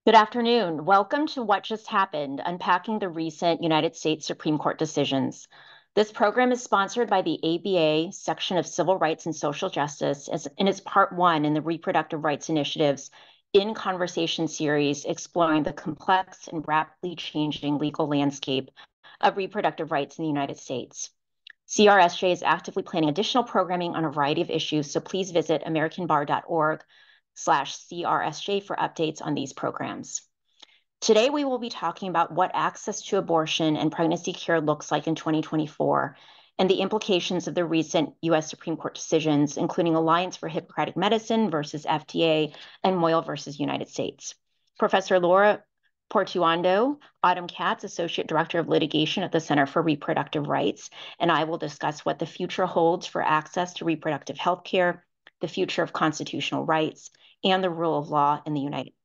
Good afternoon. Welcome to What Just Happened, Unpacking the Recent United States Supreme Court Decisions. This program is sponsored by the ABA Section of Civil Rights and Social Justice and is part one in the Reproductive Rights Initiative's In Conversation series exploring the complex and rapidly changing legal landscape of reproductive rights in the United States. CRSJ is actively planning additional programming on a variety of issues, so please visit americanbar.org/CRSJ for updates on these programs. Today, we will be talking about what access to abortion and pregnancy care looks like in 2024 and the implications of the recent U.S. Supreme Court decisions, including Alliance for Hippocratic Medicine versus FDA and Moyle versus United States. Professor Laura Portuondo, Autumn Katz, Associate Director of Litigation at the Center for Reproductive Rights, and I will discuss what the future holds for access to reproductive health care, the future of constitutional rights, and the rule of law in the United States.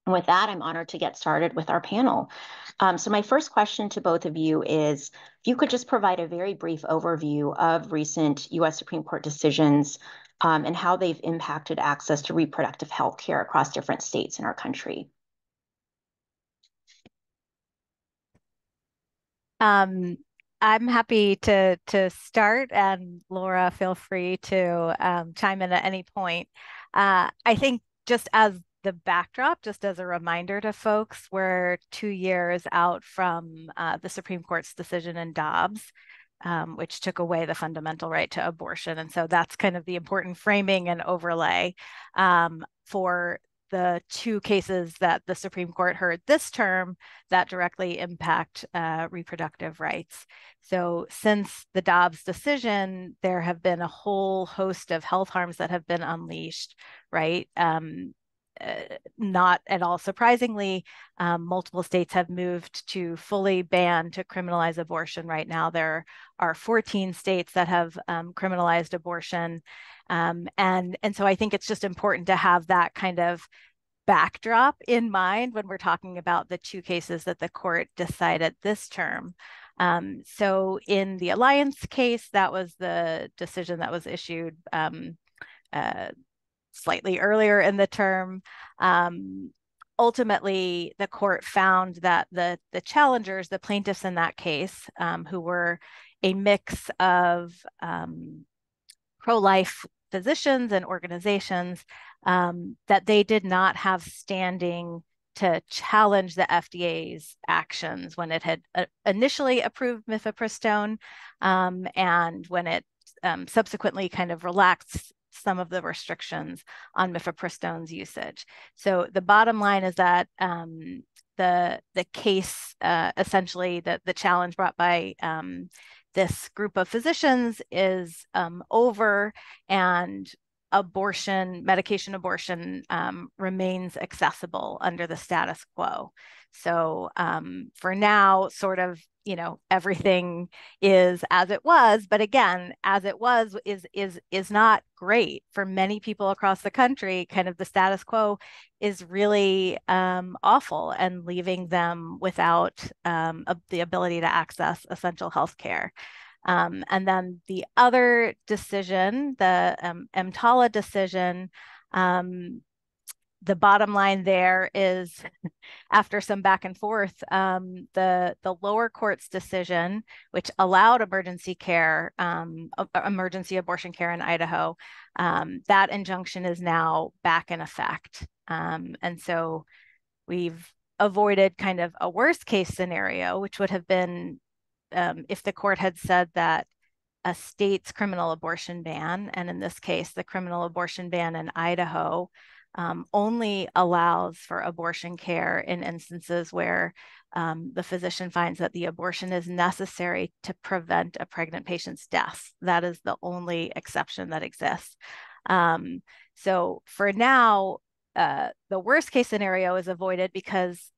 And with that, I'm honored to get started with our panel. So my first question to both of you is, if you could just provide a very brief overview of recent U.S. Supreme Court decisions and how they've impacted access to reproductive health care across different states in our country. I'm happy to start, and Laura, feel free to chime in at any point. I think just as the backdrop, just as a reminder to folks, we're 2 years out from the Supreme Court's decision in Dobbs, which took away the fundamental right to abortion. And so that's kind of the important framing and overlay for the two cases that the Supreme Court heard this term that directly impact reproductive rights. So since the Dobbs decision, there have been a whole host of health harms that have been unleashed, right? Not at all surprisingly, multiple states have moved to fully ban, to criminalize abortion. Right now, there are 14 states that have criminalized abortion. And so I think it's just important to have that kind of backdrop in mind when we're talking about the two cases that the court decided this term. So in the Alliance case, that was the decision that was issued slightly earlier in the term. Ultimately, the court found that the challengers, the plaintiffs in that case, who were a mix of pro-life physicians and organizations, that they did not have standing to challenge the FDA's actions when it had initially approved mifepristone and when it subsequently kind of relaxed some of the restrictions on mifepristone's usage. So the bottom line is that the case, essentially, the challenge brought by this group of physicians is over, and medication abortion remains accessible under the status quo. So for now, sort of, everything is as it was, but again, as it was is not great for many people across the country. Kind of the status quo is really awful and leaving them without the ability to access essential health care. And then the other decision, the EMTALA decision, the bottom line there is, after some back and forth, the lower court's decision, which allowed emergency abortion care in Idaho, that injunction is now back in effect. And so we've avoided kind of a worst case scenario, which would have been if the court had said that a state's criminal abortion ban, and in this case, the criminal abortion ban in Idaho, only allows for abortion care in instances where the physician finds that the abortion is necessary to prevent a pregnant patient's death. That is the only exception that exists. So for now, the worst case scenario is avoided because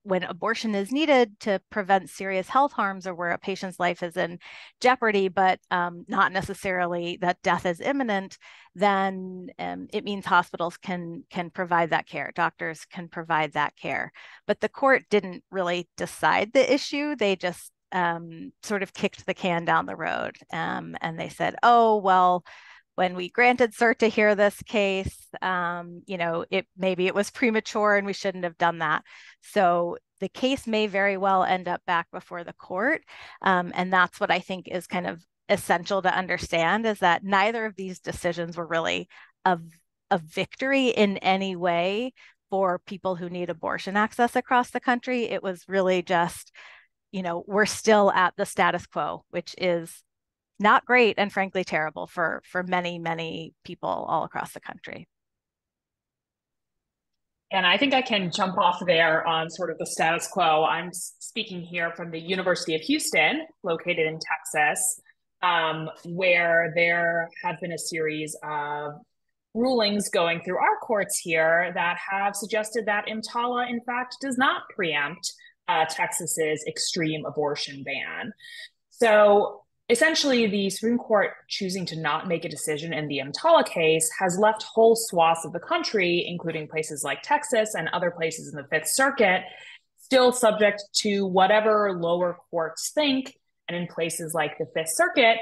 when abortion is needed to prevent serious health harms or where a patient's life is in jeopardy, but not necessarily that death is imminent, then it means hospitals can provide that care. Doctors can provide that care. But the court didn't really decide the issue. They just sort of kicked the can down the road. And they said, oh, well, when we granted cert to hear this case, maybe it was premature and we shouldn't have done that. So the case may very well end up back before the court. And that's what I think is kind of essential to understand, is that neither of these decisions were really a victory in any way for people who need abortion access across the country. It was really just, we're still at the status quo, which is not great and frankly terrible for many, many people all across the country. And I think I can jump off there on sort of the status quo. I'm speaking here from the University of Houston, located in Texas, where there have been a series of rulings going through our courts here that have suggested that EMTALA, in fact, does not preempt Texas's extreme abortion ban. So essentially, the Supreme Court choosing to not make a decision in the EMTALA case has left whole swaths of the country, including places like Texas and other places in the Fifth Circuit, still subject to whatever lower courts think. And in places like the Fifth Circuit,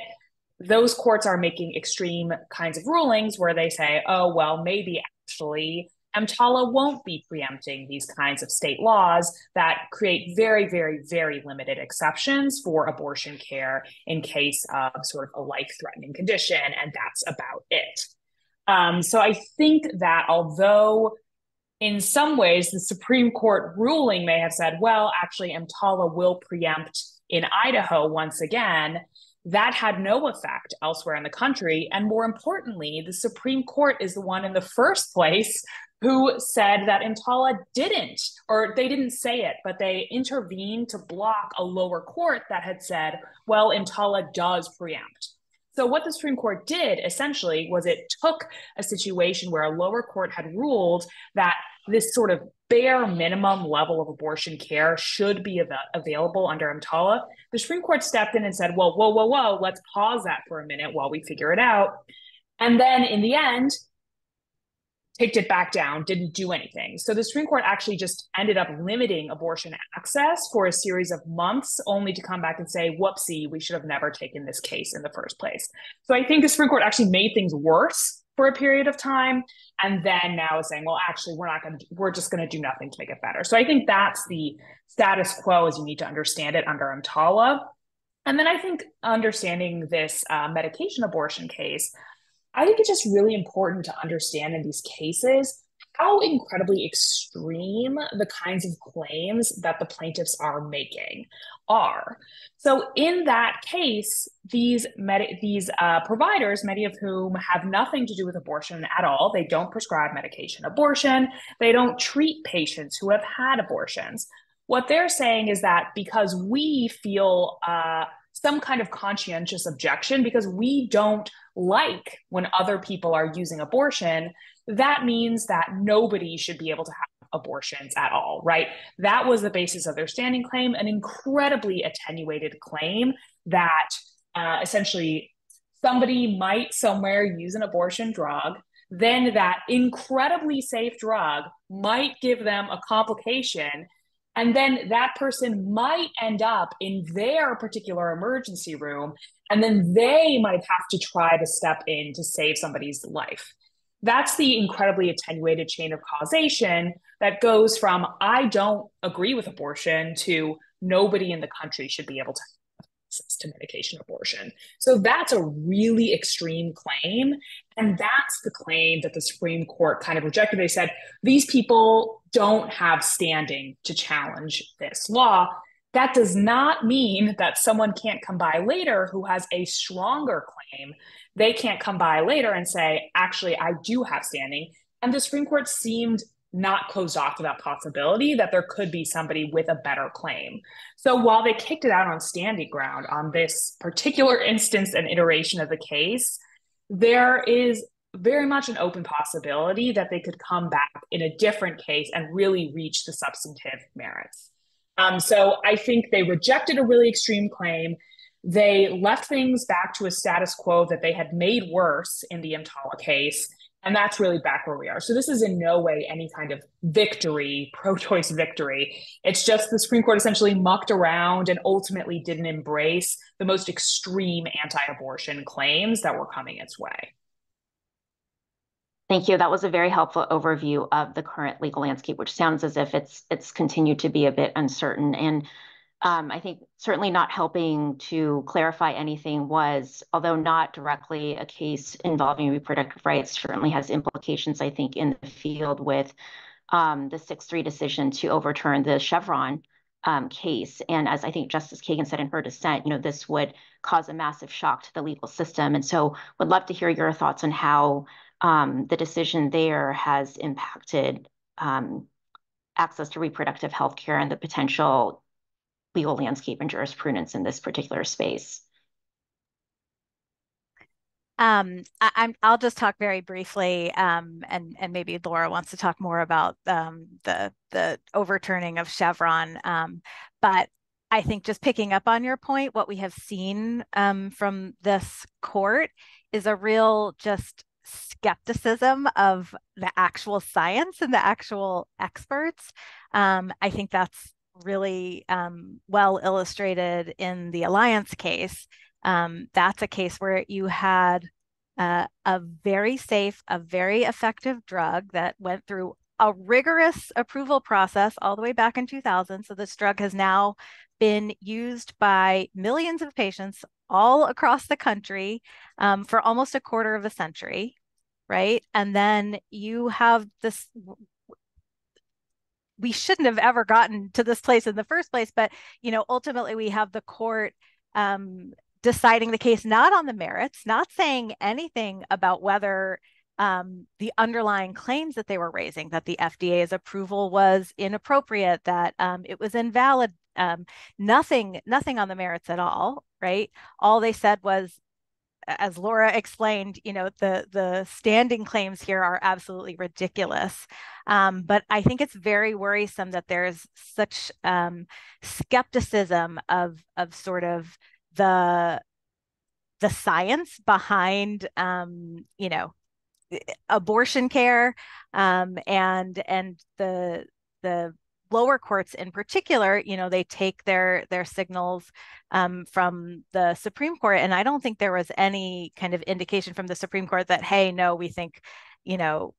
those courts are making extreme kinds of rulings where they say, oh, well, maybe actually EMTALA won't be preempting these kinds of state laws that create very, very, very limited exceptions for abortion care in case of sort of a life-threatening condition, and that's about it. So I think that although in some ways the Supreme Court ruling may have said, well, actually EMTALA will preempt in Idaho once again, that had no effect elsewhere in the country. And more importantly, the Supreme Court is the one in the first place who said that EMTALA didn't, or they didn't say it, but they intervened to block a lower court that had said, well, EMTALA does preempt. So what the Supreme Court did essentially was it took a situation where a lower court had ruled that this sort of bare minimum level of abortion care should be available under EMTALA. The Supreme Court stepped in and said, well, whoa, let's pause that for a minute while we figure it out. And then in the end, kicked it back down, didn't do anything. So the Supreme Court actually just ended up limiting abortion access for a series of months, only to come back and say, whoopsie, we should have never taken this case in the first place. So I think the Supreme Court actually made things worse for a period of time, and then now is saying, well, actually, we're just going to do nothing to make it better. So I think that's the status quo as you need to understand it under EMTALA. And then I think understanding this medication abortion case, I think it's just really important to understand in these cases how incredibly extreme the kinds of claims that the plaintiffs are making are. So in that case, these providers, many of whom have nothing to do with abortion at all, they don't prescribe medication abortion, they don't treat patients who have had abortions. What they're saying is that because we feel some kind of conscientious objection, because we don't like when other people are using abortion, that means that nobody should be able to have abortions at all, right? That was the basis of their standing claim, an incredibly attenuated claim that essentially somebody might somewhere use an abortion drug, then that incredibly safe drug might give them a complication, and then that person might end up in their particular emergency room, and then they might have to try to step in to save somebody's life. That's the incredibly attenuated chain of causation that goes from, I don't agree with abortion, to nobody in the country should be able to have access to medication abortion. So that's a really extreme claim. And that's the claim that the Supreme Court kind of rejected. They said, these people don't have standing to challenge this law. That does not mean that someone can't come by later who has a stronger claim. They can't come by later and say, actually, I do have standing. And the Supreme Court seemed not closed off to that possibility that there could be somebody with a better claim. So while they kicked it out on standing ground on this particular instance and iteration of the case, there is very much an open possibility that they could come back in a different case and really reach the substantive merits. So I think they rejected a really extreme claim. They left things back to a status quo that they had made worse in the EMTALA case, and that's really back where we are. So this is in no way any kind of victory, pro-choice victory. It's just the Supreme Court essentially mucked around and ultimately didn't embrace the most extreme anti-abortion claims that were coming its way. Thank you. That was a very helpful overview of the current legal landscape, which sounds as if it's continued to be a bit uncertain. And I think certainly not helping to clarify anything was, although not directly a case involving reproductive rights, certainly has implications, I think, in the field with the 6-3 decision to overturn the Chevron case. And as I think Justice Kagan said in her dissent, this would cause a massive shock to the legal system. And so would love to hear your thoughts on how the decision there has impacted access to reproductive health care and the potential legal landscape and jurisprudence in this particular space. I'll just talk very briefly, and maybe Laura wants to talk more about the overturning of Chevron. But I think just picking up on your point, what we have seen from this court is a real just skepticism of the actual science and the actual experts. I think that's really well illustrated in the Alliance case. That's a case where you had a very safe, a very effective drug that went through a rigorous approval process all the way back in 2000. So this drug has now been used by millions of patients all across the country for almost a quarter of a century, right? And then you have this, we shouldn't have ever gotten to this place in the first place, but ultimately we have the court deciding the case not on the merits, not saying anything about whether the underlying claims that they were raising, that the FDA's approval was inappropriate, that it was invalid, nothing on the merits at all, right? All they said was, as Laura explained, the standing claims here are absolutely ridiculous. But I think it's very worrisome that there's such skepticism of sort of the science behind abortion care, and the lower courts in particular, they take their signals from the Supreme Court, and I don't think there was any kind of indication from the Supreme Court that, hey, no, we think the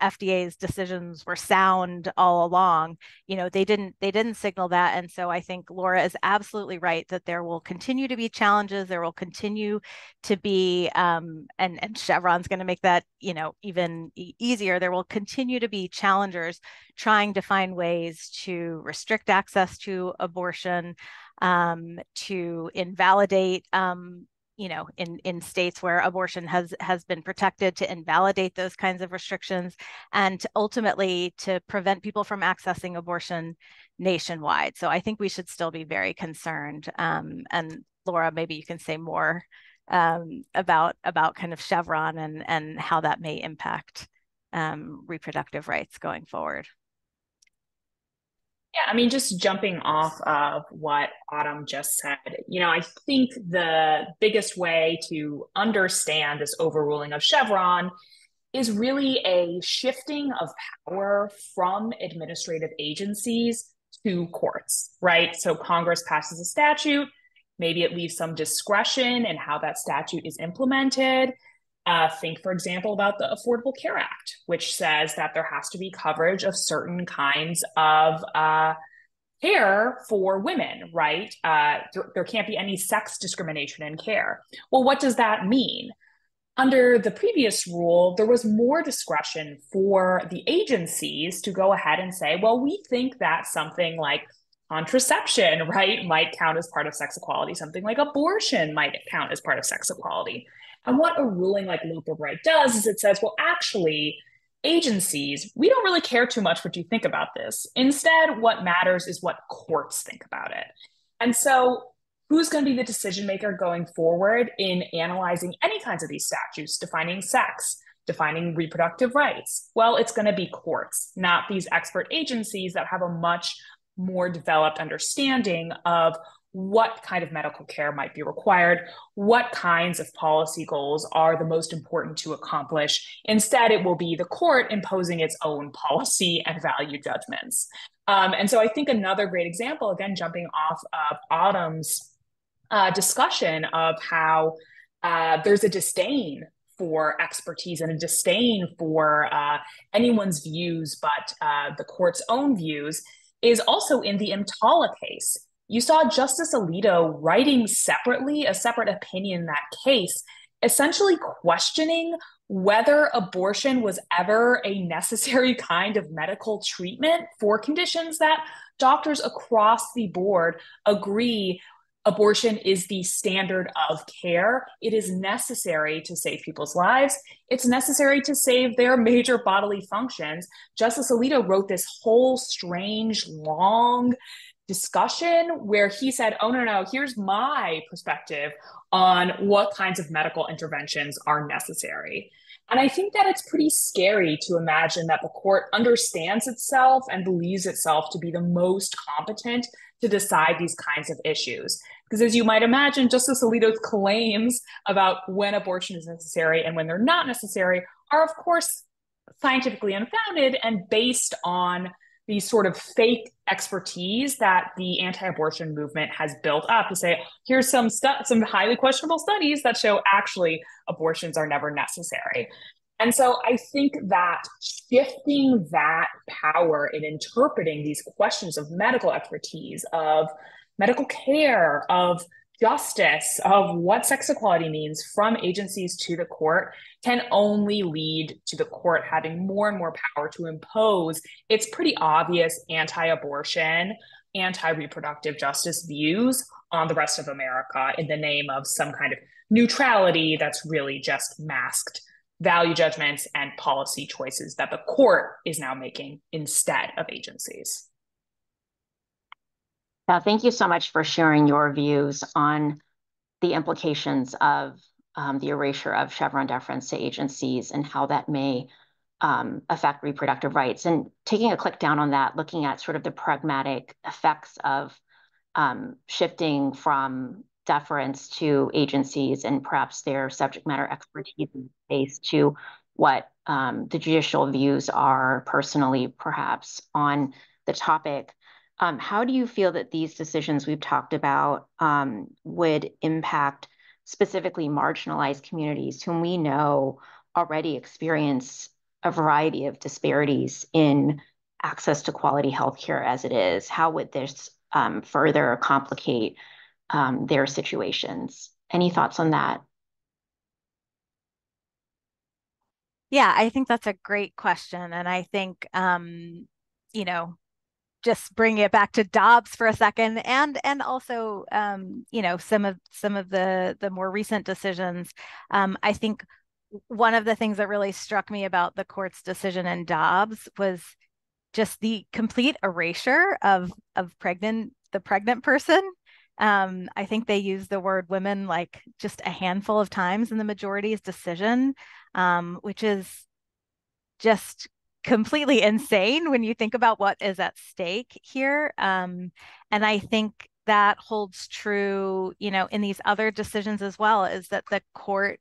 FDA's decisions were sound all along. They didn't signal that. And so I think Laura is absolutely right that there will continue to be challenges. There will continue to be, and Chevron's going to make that, even easier. There will continue to be challengers trying to find ways to restrict access to abortion, to invalidate, in states where abortion has been protected, to invalidate those kinds of restrictions, and ultimately to prevent people from accessing abortion nationwide. So I think we should still be very concerned. And Laura, maybe you can say more about kind of Chevron and how that may impact reproductive rights going forward. Yeah, I mean, just jumping off of what Autumn just said, I think the biggest way to understand this overruling of Chevron is really a shifting of power from administrative agencies to courts, right? So Congress passes a statute, maybe it leaves some discretion in how that statute is implemented. Think, for example, about the Affordable Care Act, which says that there has to be coverage of certain kinds of care for women, right? There can't be any sex discrimination in care. Well, what does that mean? Under the previous rule, there was more discretion for the agencies to go ahead and say, well, we think that something like contraception, right, might count as part of sex equality. Something like abortion might count as part of sex equality. And what a ruling like Loper Bright does is it says, well, actually, agencies, we don't really care too much what you think about this. Instead, what matters is what courts think about it. And so who's going to be the decision maker going forward in analyzing any kinds of these statutes, defining sex, defining reproductive rights? Well, it's going to be courts, not these expert agencies that have a much more developed understanding of what kind of medical care might be required, what kinds of policy goals are the most important to accomplish. Instead, it will be the court imposing its own policy and value judgments. And so I think another great example, again, jumping off of Autumn's discussion of how there's a disdain for expertise and a disdain for anyone's views but the court's own views is also in the EMTALA case. You saw Justice Alito writing separately, a separate opinion in that case, essentially questioning whether abortion was ever a necessary kind of medical treatment for conditions that doctors across the board agree abortion is the standard of care. It is necessary to save people's lives. It's necessary to save their major bodily functions. Justice Alito wrote this whole strange, long discussion where he said, oh, no, here's my perspective on what kinds of medical interventions are necessary. And I think that it's pretty scary to imagine that the court understands itself and believes itself to be the most competent to decide these kinds of issues. Because as you might imagine, Justice Alito's claims about when abortion is necessary and when they're not necessary are, of course, scientifically unfounded and based on the sort of fake expertise that the anti-abortion movement has built up to say, here's some highly questionable studies that show actually abortions are never necessary. And so I think that shifting that power in interpreting these questions of medical expertise, of medical care, of justice, of what sex equality means from agencies to the court can only lead to the court having more and more power to impose its pretty obvious anti-abortion, anti-reproductive justice views on the rest of America in the name of some kind of neutrality that's really just masked value judgments and policy choices that the court is now making instead of agencies. Thank you so much for sharing your views on the implications of the erasure of Chevron deference to agencies and how that may affect reproductive rights. And taking a click down on that, looking at sort of the pragmatic effects of shifting from deference to agencies and perhaps their subject matter expertise in space to what the judicial views are personally, perhaps, on the topic. How do you feel that these decisions we've talked about would impact specifically marginalized communities whom we know already experience a variety of disparities in access to quality healthcare as it is? How would this further complicate their situations? Any thoughts on that? Yeah, I think that's a great question. And I think, just bring it back to Dobbs for a second, and also some of the more recent decisions. I think one of the things that really struck me about the court's decision in Dobbs was just the complete erasure of the pregnant person. I think they used the word women like just a handful of times in the majority's decision, which is just completely insane when you think about what is at stake here. And I think that holds true, in these other decisions as well, is that the court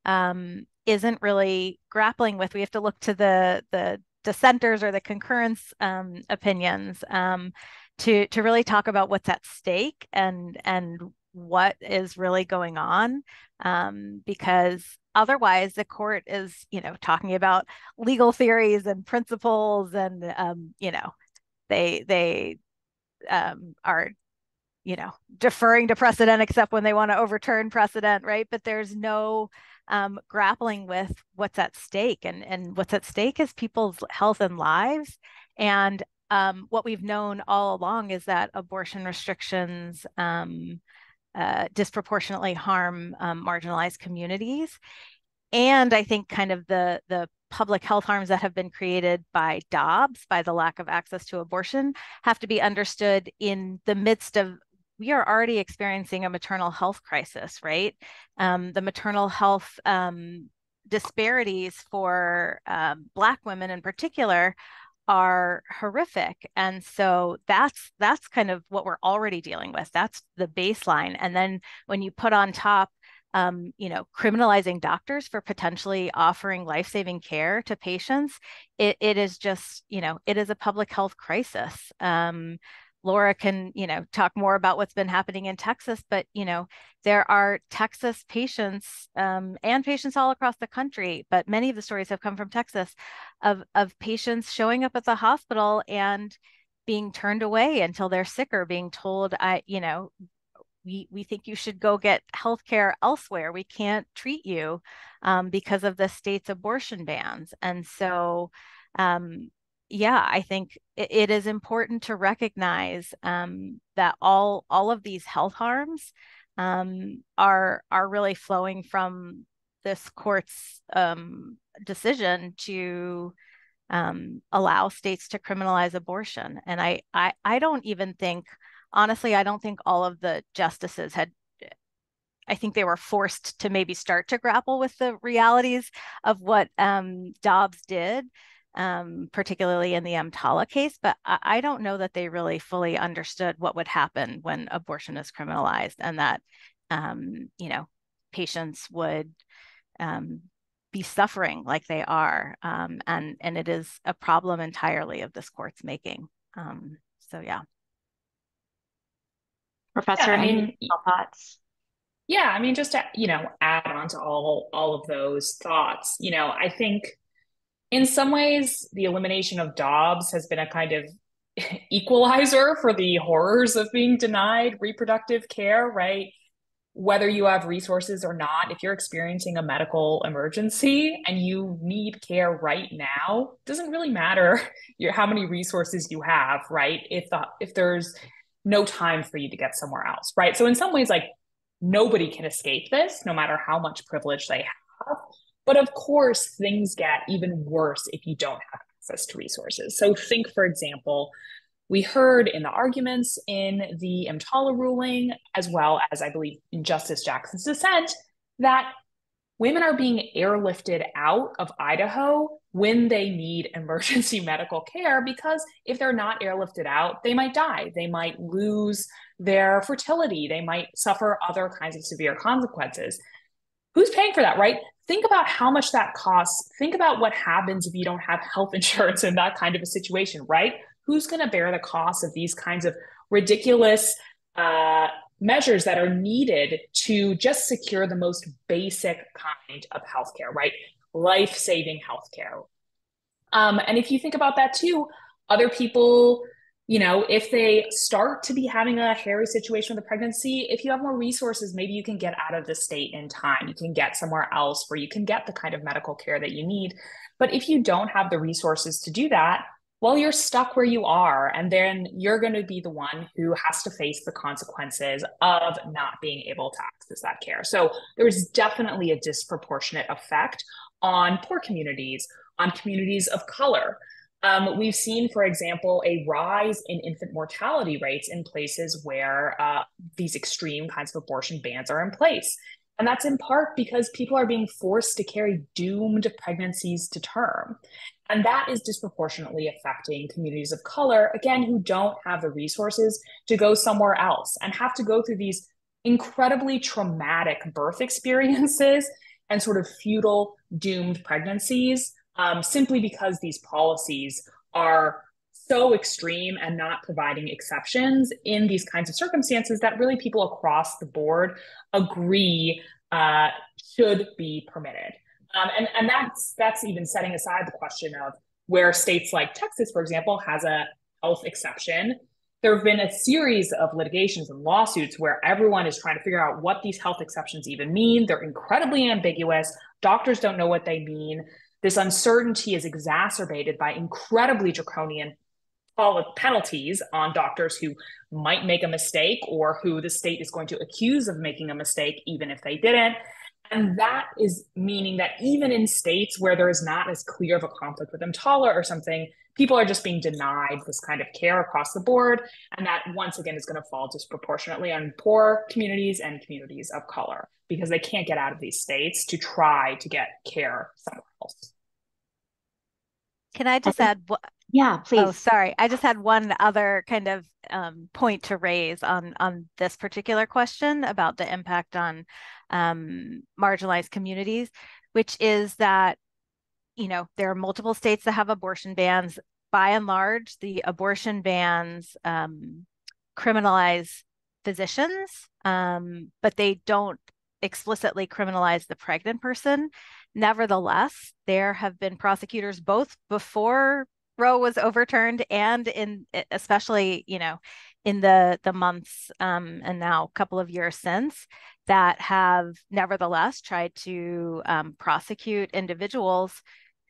isn't really grappling with. We have to look to the dissenters or the concurrence opinions to really talk about what's at stake and what is really going on, because otherwise the court is, talking about legal theories and principles, and they are, deferring to precedent except when they want to overturn precedent, right? But there's no grappling with what's at stake, and what's at stake is people's health and lives. And what we've known all along is that abortion restrictions disproportionately harm marginalized communities. And I think kind of the public health harms that have been created by Dobbs, by the lack of access to abortion, have to be understood in the midst of, we are already experiencing a maternal health crisis, right? The maternal health disparities for Black women in particular are horrific. And so that's kind of what we're already dealing with. That's the baseline. And then when you put on top, criminalizing doctors for potentially offering life-saving care to patients, it is just, it is a public health crisis. Laura can, talk more about what's been happening in Texas, but, there are Texas patients and patients all across the country, but many of the stories have come from Texas of patients showing up at the hospital and being turned away until they're sicker, being told, we think you should go get healthcare elsewhere. We can't treat you because of the state's abortion bans. And so, yeah, I think it is important to recognize that all of these health harms are really flowing from this court's decision to allow states to criminalize abortion. And I don't even think, honestly, I don't think all of the justices I think they were forced to maybe start to grapple with the realities of what Dobbs did, particularly in the EMTALA case, but I don't know that they really fully understood what would happen when abortion is criminalized, and that, patients would be suffering like they are. And it is a problem entirely of this court's making. So, yeah. Professor, any thoughts? Yeah, I mean, just to, add on to all of those thoughts, I think in some ways, the elimination of Dobbs has been a kind of equalizer for the horrors of being denied reproductive care, right? Whether you have resources or not, if you're experiencing a medical emergency and you need care right now, it doesn't really matter how many resources you have, right? If there's no time for you to get somewhere else, right? So in some ways, like, nobody can escape this, no matter how much privilege they have. But of course, things get even worse if you don't have access to resources. So think, for example, we heard in the arguments in the EMTALA ruling, as well as, I believe, in Justice Jackson's dissent, that women are being airlifted out of Idaho when they need emergency medical care, because if they're not airlifted out, they might die. They might lose their fertility. They might suffer other kinds of severe consequences. Who's paying for that, right? Think about how much that costs. Think about what happens if you don't have health insurance in that kind of a situation, right? Who's going to bear the cost of these kinds of ridiculous measures that are needed to just secure the most basic kind of healthcare, right? Life-saving healthcare. And if you think about that too, other people, if they start to be having a hairy situation with a pregnancy, if you have more resources, maybe you can get out of the state in time. You can get somewhere else where you can get the kind of medical care that you need. But if you don't have the resources to do that, well, you're stuck where you are, and then you're going to be the one who has to face the consequences of not being able to access that care. So there's definitely a disproportionate effect on poor communities, on communities of color. We've seen, for example, a rise in infant mortality rates in places where these extreme kinds of abortion bans are in place. And that's in part because people are being forced to carry doomed pregnancies to term. And that is disproportionately affecting communities of color, again, who don't have the resources to go somewhere else and have to go through these incredibly traumatic birth experiences and sort of futile, doomed pregnancies, simply because these policies are so extreme and not providing exceptions in these kinds of circumstances that really people across the board agree should be permitted. And that's even setting aside the question of where states like Texas, for example, has a health exception. There have been a series of litigations and lawsuits where everyone is trying to figure out what these health exceptions even mean. They're incredibly ambiguous. Doctors don't know what they mean. This uncertainty is exacerbated by incredibly draconian penalties on doctors who might make a mistake or who the state is going to accuse of making a mistake, even if they didn't. And that is meaning that even in states where there is not as clear of a conflict with EMTALA or something, people are just being denied this kind of care across the board. And that, once again, is going to fall disproportionately on poor communities and communities of color because they can't get out of these states to try to get care somewhere else. Can I just add? Yeah, please. Oh, sorry. I just had one other kind of point to raise on this particular question about the impact on marginalized communities, which is that, there are multiple states that have abortion bans. by and large, the abortion bans criminalize physicians, but they don't explicitly criminalize the pregnant person. Nevertheless, there have been prosecutors both before Roe was overturned and especially, in the months and now a couple of years since, that have nevertheless tried to prosecute individuals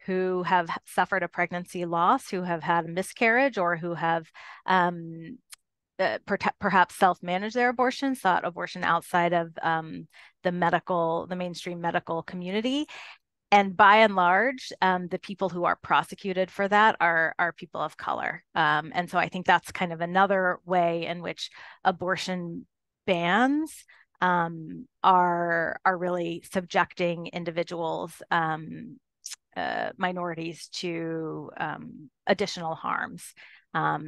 who have suffered a pregnancy loss, who have had a miscarriage, or who have perhaps self-managed their abortion, sought abortion outside of the mainstream medical community. And by and large, the people who are prosecuted for that are people of color. And so I think that's kind of another way in which abortion bans are really subjecting individuals, minorities, to additional harms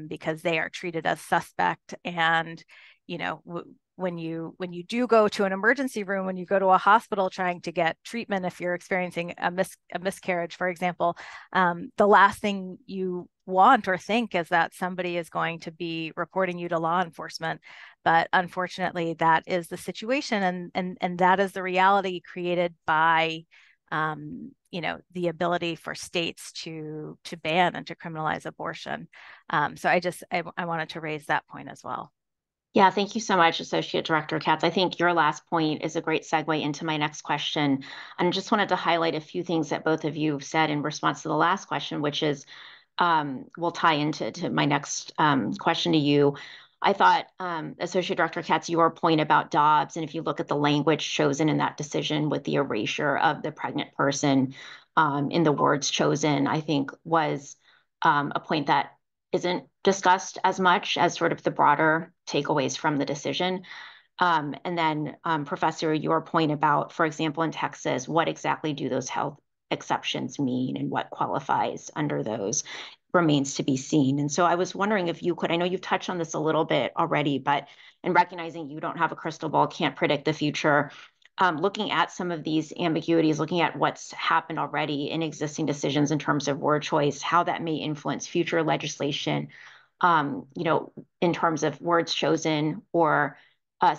because they are treated as suspect. And when you do go to an emergency room, when you go to a hospital trying to get treatment, if you're experiencing a miscarriage, for example, the last thing you want or think is that somebody is going to be reporting you to law enforcement. But unfortunately, that is the situation, and that is the reality created by the ability for states to ban and to criminalize abortion. So I wanted to raise that point as well. Yeah, thank you so much, Associate Director Katz. I think your last point is a great segue into my next question. And I just wanted to highlight a few things that both of you said in response to the last question, which is will tie into my next question to you. I thought, Associate Director Katz, your point about Dobbs, and if you look at the language chosen in that decision with the erasure of the pregnant person in the words chosen, I think was a point that isn't discussed as much as sort of the broader takeaways from the decision. And then, Professor, your point about, for example, in Texas, what exactly do those health exceptions mean and what qualifies under those remains to be seen. And so I was wondering if you could, I know you've touched on this a little bit already, but in recognizing you don't have a crystal ball, can't predict the future, looking at some of these ambiguities, looking at what's happened already in existing decisions in terms of word choice, how that may influence future legislation, in terms of words chosen or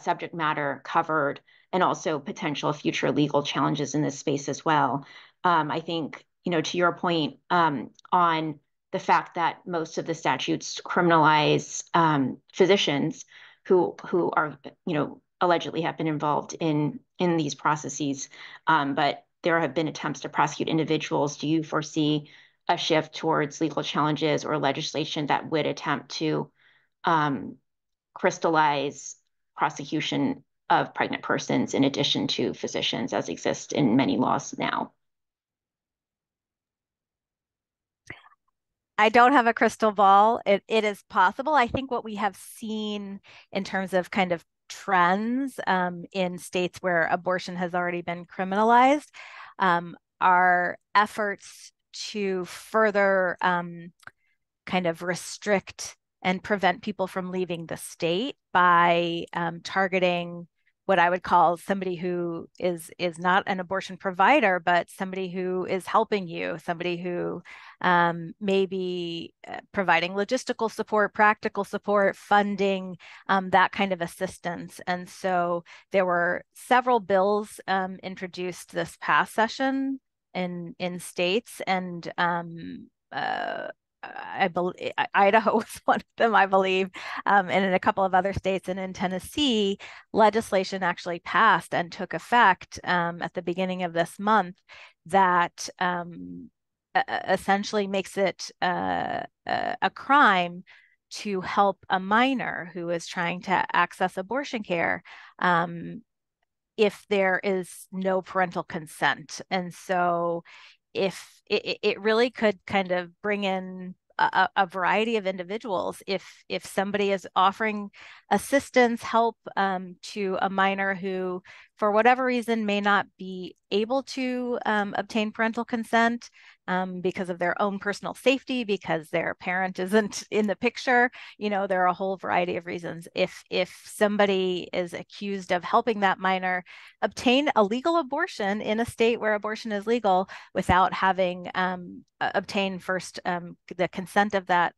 subject matter covered, and also potential future legal challenges in this space as well. I think, to your point on the fact that most of the statutes criminalize physicians who are, allegedly have been involved in these processes, but there have been attempts to prosecute individuals. Do you foresee a shift towards legal challenges or legislation that would attempt to crystallize prosecution of pregnant persons in addition to physicians, as exists in many laws now? I don't have a crystal ball. It is possible. I think what we have seen in terms of kind of trends in states where abortion has already been criminalized are efforts to further kind of restrict and prevent people from leaving the state by targeting what I would call somebody who is not an abortion provider, but somebody who is helping you, somebody who may be providing logistical support, practical support, funding, that kind of assistance. And so there were several bills introduced this past session in states, and I believe Idaho was one of them, I believe, and in a couple of other states. And in Tennessee, legislation actually passed and took effect at the beginning of this month that essentially makes it a crime to help a minor who is trying to access abortion care if there is no parental consent. And so if it really could kind of bring in a variety of individuals. If somebody is offering assistance, help to a minor who for whatever reason, may not be able to obtain parental consent because of their own personal safety, because their parent isn't in the picture. There are a whole variety of reasons. If somebody is accused of helping that minor obtain a legal abortion in a state where abortion is legal without having obtained first the consent of that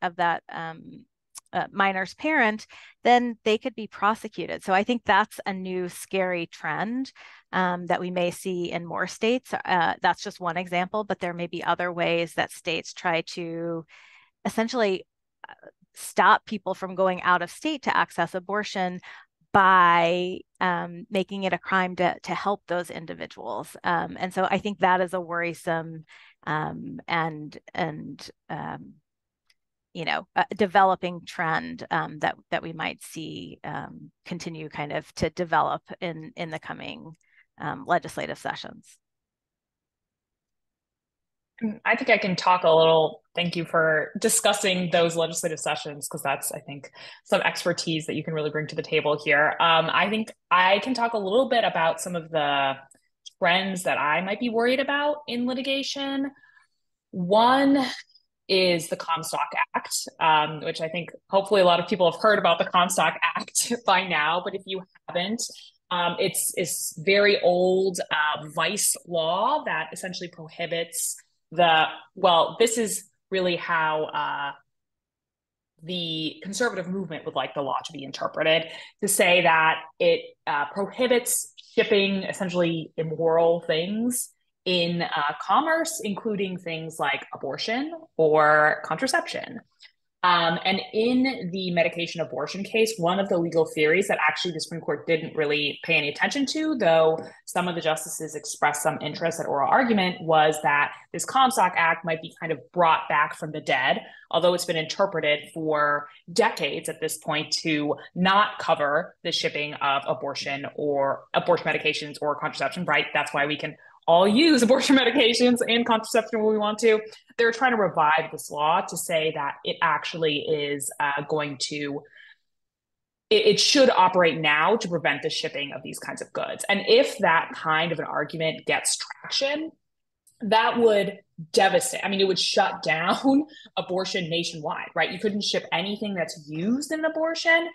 minor's parent, then they could be prosecuted. So I think that's a new scary trend that we may see in more states. That's just one example, but there may be other ways that states try to essentially stop people from going out of state to access abortion by making it a crime to help those individuals. And so I think that is a worrisome developing trend that we might see continue kind of to develop in the coming legislative sessions. I think I can talk a little. Thank you for discussing those legislative sessions, because that's, I think, some expertise that you can really bring to the table here. I think I can talk a little bit about some of the trends that I might be worried about in litigation. One is the Comstock Act, which I think hopefully a lot of people have heard about the Comstock Act by now, but if you haven't, it's very old vice law that essentially prohibits this is really how the conservative movement would like the law to be interpreted, to say that it prohibits shipping essentially immoral things in commerce, including things like abortion or contraception. And in the medication abortion case, one of the legal theories that actually the Supreme Court didn't really pay any attention to, though some of the justices expressed some interest at oral argument, was that this Comstock Act might be kind of brought back from the dead, although it's been interpreted for decades at this point to not cover the shipping of abortion or abortion medications or contraception, right? That's why we can all use abortion medications and contraception when we want to. They're trying to revive this law to say that it actually is it should operate now to prevent the shipping of these kinds of goods. And if that kind of an argument gets traction, that would devastate. I mean, it would shut down abortion nationwide, right? You couldn't ship anything that's used in abortion.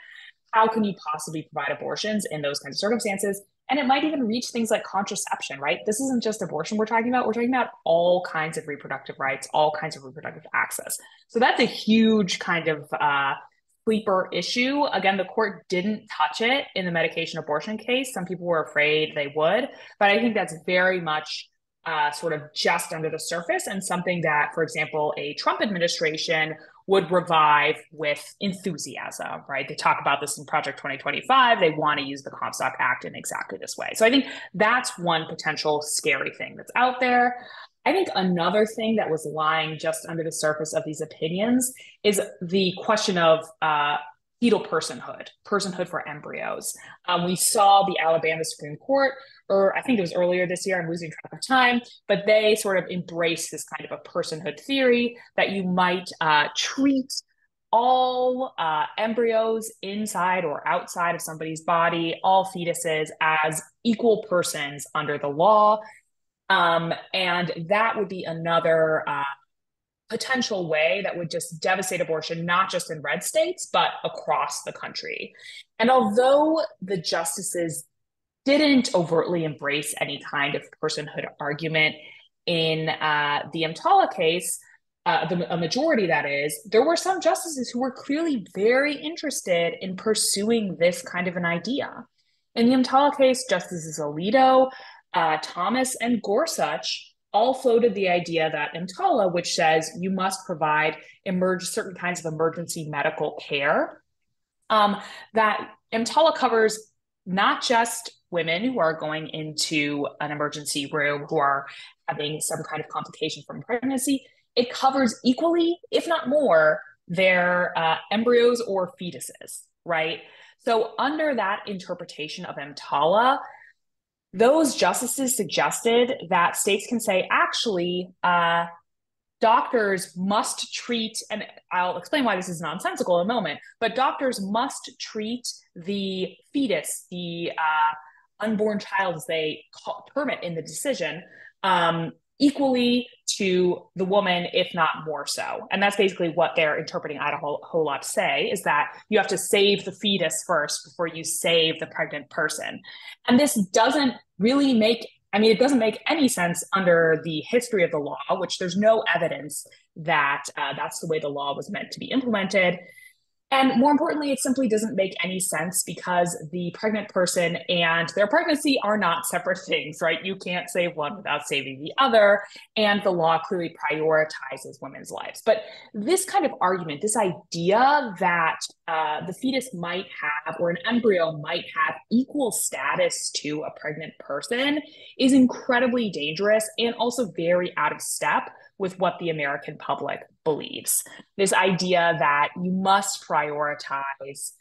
How can you possibly provide abortions in those kinds of circumstances? And it might even reach things like contraception, right? This isn't just abortion we're talking about. We're talking about all kinds of reproductive rights, all kinds of reproductive access. So that's a huge kind of sleeper issue. Again, the court didn't touch it in the medication abortion case. Some people were afraid they would, but I think that's very much sort of just under the surface, and something that, for example, a Trump administration would revive with enthusiasm, right? They talk about this in Project 2025. They want to use the Comstock Act in exactly this way. So I think that's one potential scary thing that's out there. I think another thing that was lying just under the surface of these opinions is the question of fetal personhood for embryos. We saw the Alabama Supreme Court, or I think it was earlier this year, I'm losing track of time, but they sort of embraced this kind of a personhood theory that you might treat all embryos inside or outside of somebody's body, all fetuses, as equal persons under the law. And that would be another potential way that would just devastate abortion, not just in red states, but across the country. And although the justices didn't overtly embrace any kind of personhood argument in the EMTALA case, a majority that is, there were some justices who were clearly very interested in pursuing this kind of an idea. In the EMTALA case, Justices Alito, Thomas, and Gorsuch all floated the idea that EMTALA, which says you must provide certain kinds of emergency medical care, that EMTALA covers not just women who are going into an emergency room who are having some kind of complication from pregnancy. It covers equally, if not more, their embryos or fetuses, right? So under that interpretation of EMTALA, those justices suggested that states can say, actually, doctors must treat, and I'll explain why this is nonsensical in a moment, but doctors must treat the fetus, the unborn child, as they term it in the decision, equally to the woman, if not more so. And that's basically what they're interpreting Idaho law to say, is that you have to save the fetus first before you save the pregnant person. And this doesn't really make, I mean, it doesn't make any sense under the history of the law, which there's no evidence that that's the way the law was meant to be implemented. And more importantly, it simply doesn't make any sense because the pregnant person and their pregnancy are not separate things, right? You can't save one without saving the other. And the law clearly prioritizes women's lives. But this kind of argument, this idea that the fetus might have, or an embryo might have, equal status to a pregnant person is incredibly dangerous and also very out of step with what the American public believes. This idea that you must prioritize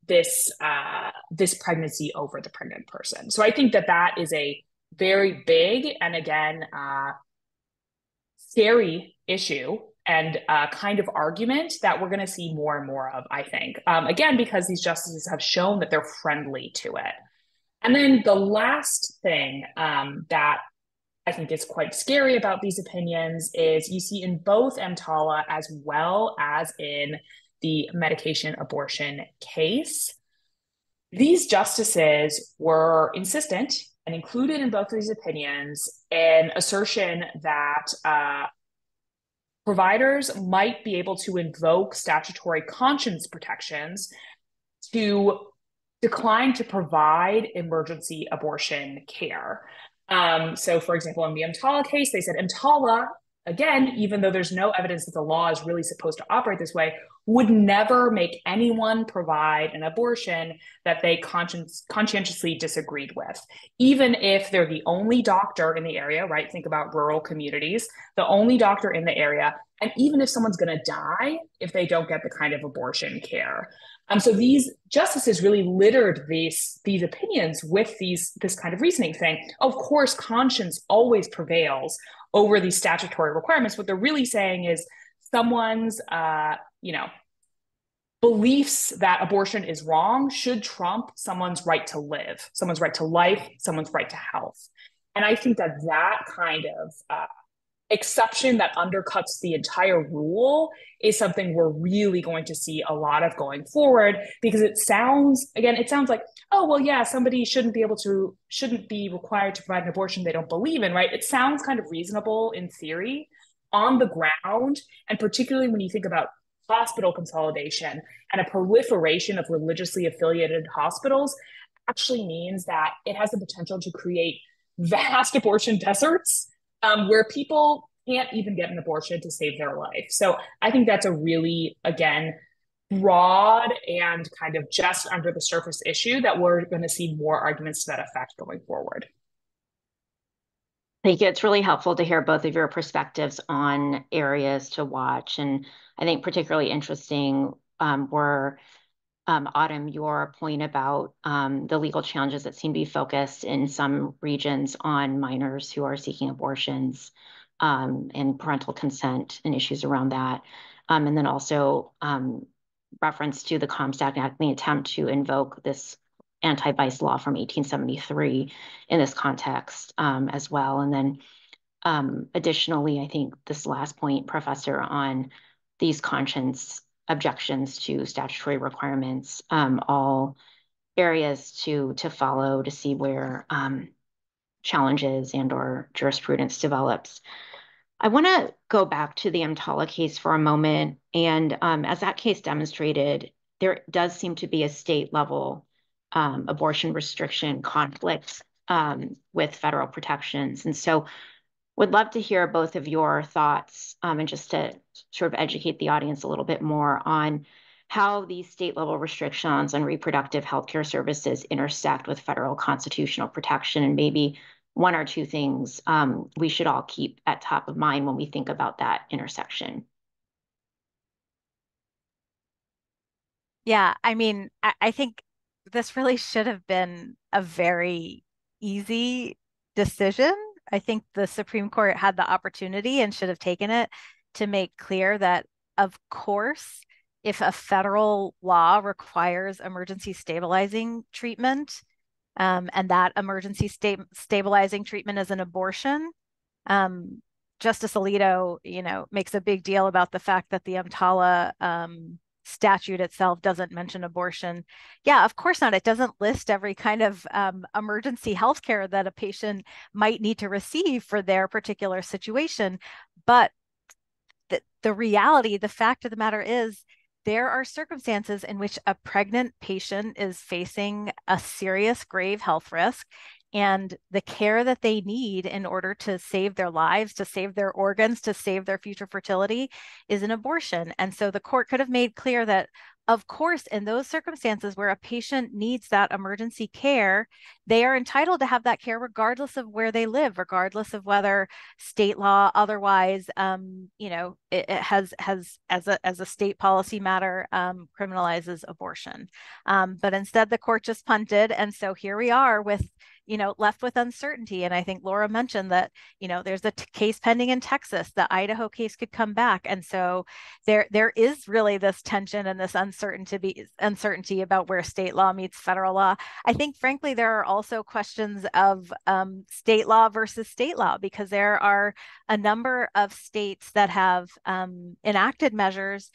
this pregnancy over the pregnant person. So I think that that is a very big and, again, scary issue and kind of argument that we're going to see more and more of, I think. Again, because these justices have shown that they're friendly to it. And then the last thing that I think is quite scary about these opinions is you see in both EMTALA as well as in the medication abortion case, these justices were insistent and included in both of these opinions an assertion that providers might be able to invoke statutory conscience protections to decline to provide emergency abortion care. So, for example, in the EMTALA case, they said EMTALA, again, even though there's no evidence that the law is really supposed to operate this way, would never make anyone provide an abortion that they conscientiously disagreed with, even if they're the only doctor in the area, right? Think about rural communities, the only doctor in the area, and even if someone's going to die if they don't get the kind of abortion care. So these justices really littered these opinions with this kind of reasoning, saying, of course, conscience always prevails over these statutory requirements. What they're really saying is someone's, beliefs that abortion is wrong should trump someone's right to live, someone's right to life, someone's right to health. And I think that kind of exception that undercuts the entire rule is something we're really going to see a lot of going forward, because it sounds like, oh, well, yeah, somebody shouldn't be required to provide an abortion they don't believe in, right? It sounds kind of reasonable in theory. On the ground, and particularly when you think about hospital consolidation and a proliferation of religiously affiliated hospitals, actually means that it has the potential to create vast abortion deserts where people can't even get an abortion to save their life. So I think that's a really, again, broad and kind of just under the surface issue that we're going to see more arguments to that effect going forward. Thank you. It's really helpful to hear both of your perspectives on areas to watch. And I think particularly interesting were, Autumn, your point about the legal challenges that seem to be focused in some regions on minors who are seeking abortions and parental consent and issues around that. And then also reference to the Comstock Act, the attempt to invoke this anti-vice law from 1873 in this context as well. And then additionally, I think this last point, Professor, on these conscience objections to statutory requirements, all areas to follow to see where challenges and or jurisprudence develops. I want to go back to the EMTALA case for a moment. And as that case demonstrated, there does seem to be a state level abortion restriction conflict with federal protections. And so would love to hear both of your thoughts and just to sort of educate the audience a little bit more on how these state level restrictions on reproductive healthcare services intersect with federal constitutional protection, and maybe one or two things we should all keep at top of mind when we think about that intersection. Yeah, I mean, I think this really should have been a very easy decision. I think the Supreme Court had the opportunity and should have taken it to make clear that, of course, if a federal law requires emergency stabilizing treatment, and that emergency stabilizing treatment is an abortion. Justice Alito, makes a big deal about the fact that the EMTALA statute itself doesn't mention abortion. Yeah, of course not. It doesn't list every kind of emergency healthcare that a patient might need to receive for their particular situation. But the reality, the fact of the matter is, there are circumstances in which a pregnant patient is facing a serious, grave health risk, and the care that they need in order to save their lives, to save their organs, to save their future fertility is an abortion. And so the court could have made clear that, of course, in those circumstances where a patient needs that emergency care, they are entitled to have that care regardless of where they live, regardless of whether state law otherwise, it has as a state policy matter, criminalizes abortion. But instead, the court just punted, and so here we are with left with uncertainty. And I think Laura mentioned that, there's a case pending in Texas. The Idaho case could come back. And so there is really this tension and this uncertainty about where state law meets federal law. I think, frankly, there are also questions of state law versus state law, because there are a number of states that have enacted measures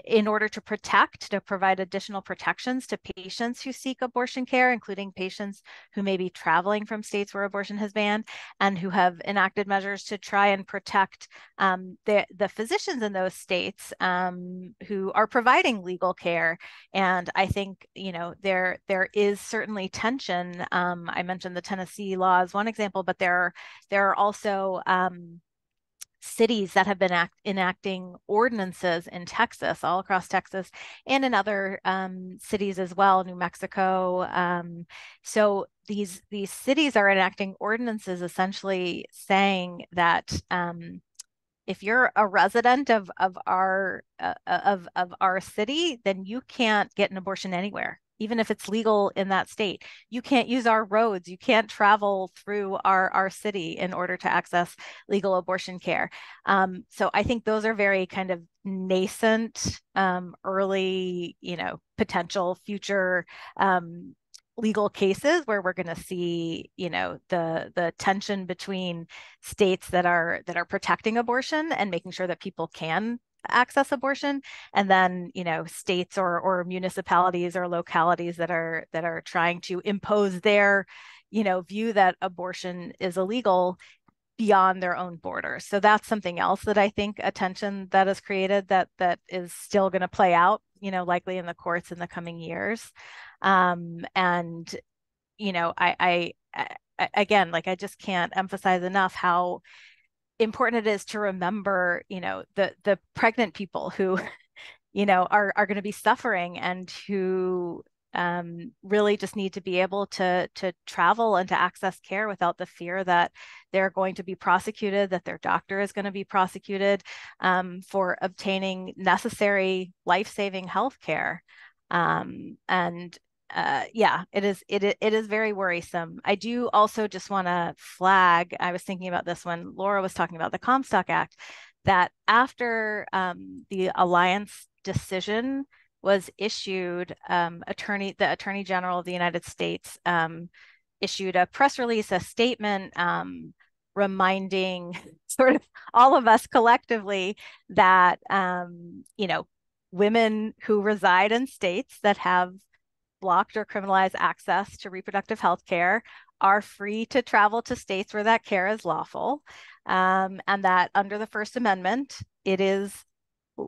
in order to provide additional protections to patients who seek abortion care, including patients who may be traveling from states where abortion has banned, and who have enacted measures to try and protect the physicians in those states who are providing legal care. And I think, there is certainly tension. I mentioned the Tennessee law as one example, but there are also cities that have been enacting ordinances in Texas, all across Texas, and in other cities as well, New Mexico. So these cities are enacting ordinances essentially saying that if you're a resident of our city, then you can't get an abortion anywhere, even if it's legal in that state. You can't use our roads. You can't travel through our city in order to access legal abortion care. So I think those are very kind of nascent, early, potential future legal cases where we're going to see, the tension between states that are protecting abortion and making sure that people can access abortion, and then states or municipalities or localities that are trying to impose their view that abortion is illegal beyond their own borders. So that's something else that I think a tension that is created that is still going to play out, likely in the courts in the coming years. And I again, like, I just can't emphasize enough how important it is to remember, the pregnant people who, are going to be suffering, and who really just need to be able to travel and to access care without the fear that they're going to be prosecuted, that their doctor is going to be prosecuted for obtaining necessary life-saving health care. Yeah, it is very worrisome. I do also just want to flag, I was thinking about this when Laura was talking about the Comstock Act, that after the Alliance decision was issued, the Attorney General of the United States issued a press release, a statement reminding sort of all of us collectively that, women who reside in states that have blocked or criminalized access to reproductive health care are free to travel to states where that care is lawful, and that under the First Amendment, it is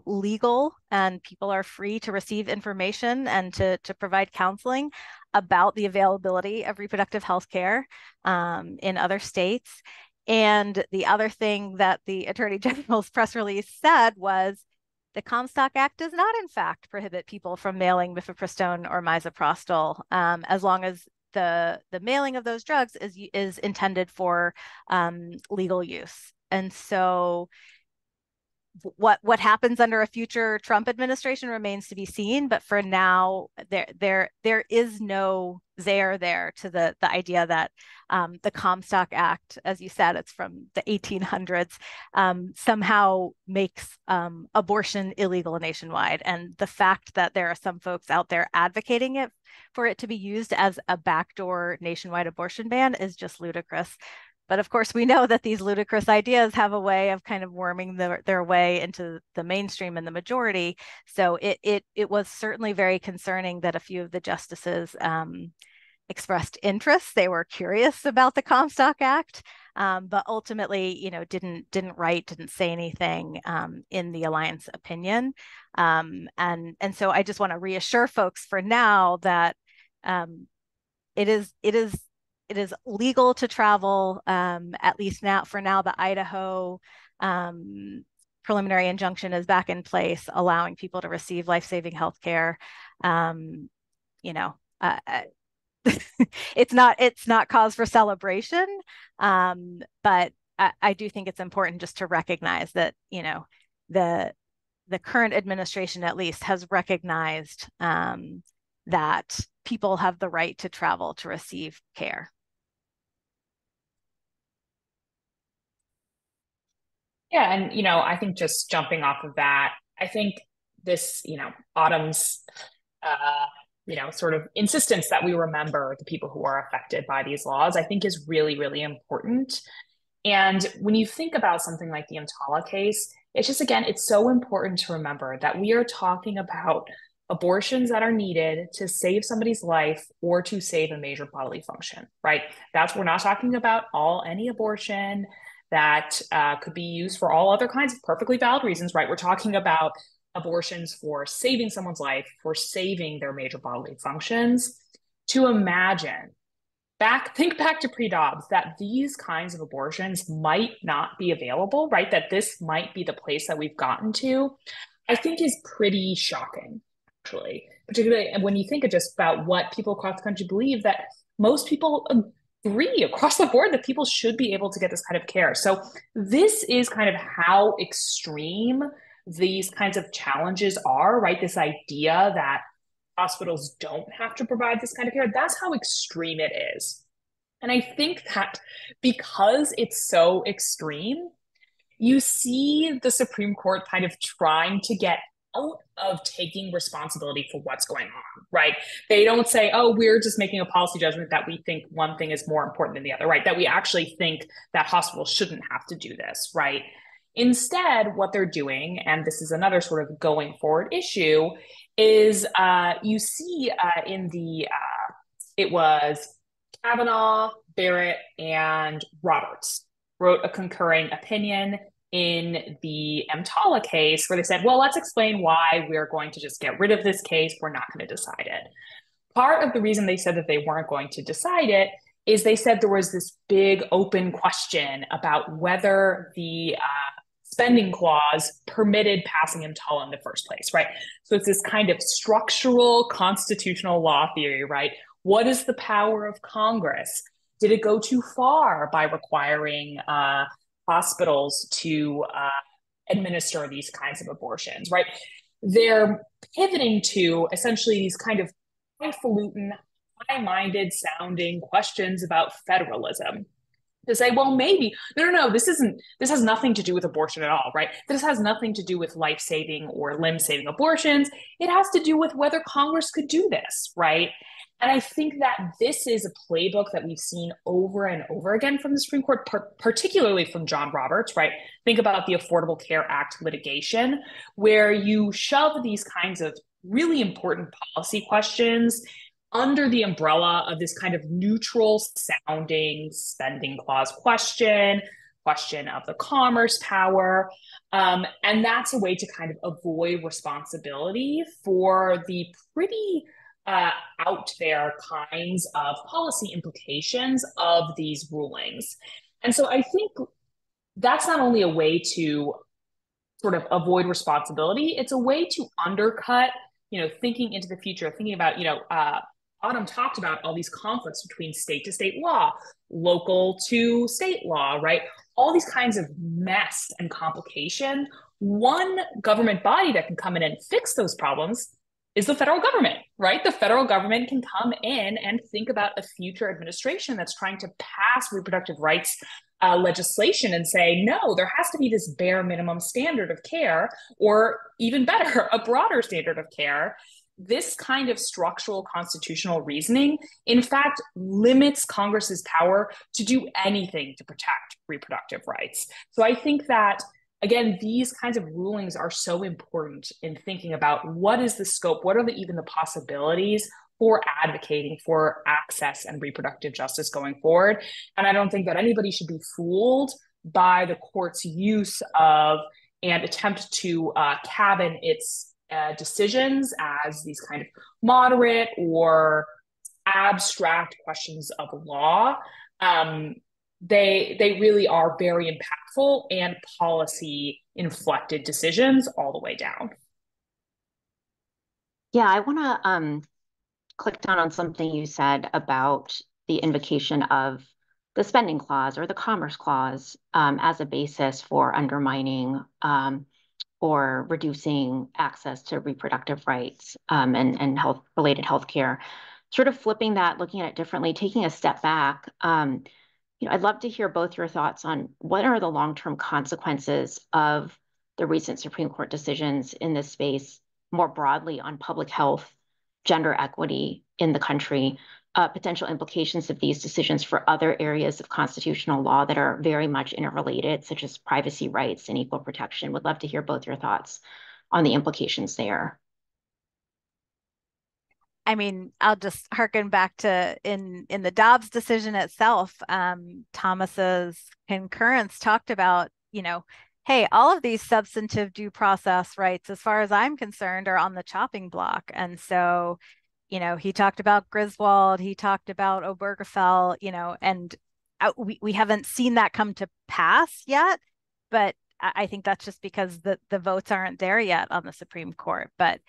legal and people are free to receive information and to provide counseling about the availability of reproductive health care in other states. And the other thing that the Attorney General's press release said was, the Comstock Act does not, in fact, prohibit people from mailing mifepristone or misoprostol, as long as the mailing of those drugs is intended for legal use. And so what happens under a future Trump administration remains to be seen. But for now, there is no there to the idea that the Comstock Act, as you said, it's from the 1800s, somehow makes abortion illegal nationwide. And the fact that there are some folks out there advocating for it to be used as a backdoor nationwide abortion ban is just ludicrous. But of course, we know that these ludicrous ideas have a way of kind of worming their way into the mainstream and the majority. So it was certainly very concerning that a few of the justices expressed interest. They were curious about the Comstock Act, but ultimately, didn't say anything in the Alliance opinion. And so I just want to reassure folks for now that it is legal to travel, at least now. For now, the Idaho preliminary injunction is back in place, allowing people to receive life-saving health care. It's not cause for celebration, but I do think it's important just to recognize that the current administration at least has recognized that people have the right to travel to receive care. Yeah, and I think just jumping off of that, I think this, Autumn's sort of insistence that we remember the people who are affected by these laws, I think is really, really important. And when you think about something like the EMTALA case, it's just, again, it's so important to remember that we are talking about abortions that are needed to save somebody's life or to save a major bodily function, right? We're not talking about any abortion that could be used for all other kinds of perfectly valid reasons, right? We're talking about abortions for saving someone's life, for saving their major bodily functions. To imagine, think back to pre-Dobbs, that these kinds of abortions might not be available, right? That this might be the place that we've gotten to, I think is pretty shocking, actually. Particularly when you think of just about what people across the country believe, that most people agree across the board that people should be able to get this kind of care. So this is kind of how extreme these kinds of challenges are, right? This idea that hospitals don't have to provide this kind of care, that's how extreme it is. And I think that because it's so extreme, you see the Supreme Court kind of trying to get out of taking responsibility for what's going on, right? They don't say, oh, we're just making a policy judgment that we think one thing is more important than the other, right? That we actually think that hospitals shouldn't have to do this, right? Instead, what they're doing, and this is another sort of going forward issue, is you see it was Kavanaugh, Barrett, and Roberts wrote a concurring opinion in the EMTALA case where they said, well, let's explain why we're going to just get rid of this case. We're not going to decide it. Part of the reason they said that they weren't going to decide it is they said there was this big open question about whether the spending clause permitted passing EMTALA in the first place, right? So it's this kind of structural constitutional law theory, right? What is the power of Congress? Did it go too far by requiring hospitals to administer these kinds of abortions, right? They're pivoting to essentially these kind of highfalutin, high-minded sounding questions about federalism to say, well, maybe, no, this has nothing to do with abortion at all, right? This has nothing to do with life-saving or limb-saving abortions. It has to do with whether Congress could do this, right? And I think that this is a playbook that we've seen over and over again from the Supreme Court, particularly from John Roberts, right? Think about the Affordable Care Act litigation, where you shove these kinds of really important policy questions under the umbrella of this kind of neutral sounding spending clause question of the commerce power. And that's a way to kind of avoid responsibility for the pretty out there kinds of policy implications of these rulings. And so I think that's not only a way to sort of avoid responsibility, it's a way to undercut, thinking into the future, thinking about, Autumn talked about all these conflicts between state to state law, local to state law, right? All these kinds of mess and complication one government body that can come in and fix those problems is the federal government, right? The federal government can come in and think about a future administration that's trying to pass reproductive rights legislation and say, no, there has to be this bare minimum standard of care, or even better, a broader standard of care. This kind of structural constitutional reasoning, in fact, limits Congress's power to do anything to protect reproductive rights. So I think that, again, these kinds of rulings are so important in thinking about what is the scope, what are even the possibilities for advocating for access and reproductive justice going forward. And I don't think that anybody should be fooled by the court's use of and attempt to cabin its decisions as these kind of moderate or abstract questions of law. They really are very impactful and policy inflected decisions all the way down. Yeah, I want to click down on something you said about the invocation of the spending clause or the commerce clause as a basis for undermining or reducing access to reproductive rights and health-related healthcare. Sort of flipping that, looking at it differently, taking a step back. I'd love to hear both your thoughts on what are the long-term consequences of the recent Supreme Court decisions in this space, more broadly on public health, gender equity in the country, potential implications of these decisions for other areas of constitutional law that are very much interrelated, such as privacy rights and equal protection. Would love to hear both your thoughts on the implications there. I mean, I'll just harken back to in the Dobbs decision itself, Thomas's concurrence talked about, hey, all of these substantive due process rights, as far as I'm concerned, are on the chopping block. And so, he talked about Griswold, he talked about Obergefell, and we haven't seen that come to pass yet, but I think that's just because the votes aren't there yet on the Supreme Court. But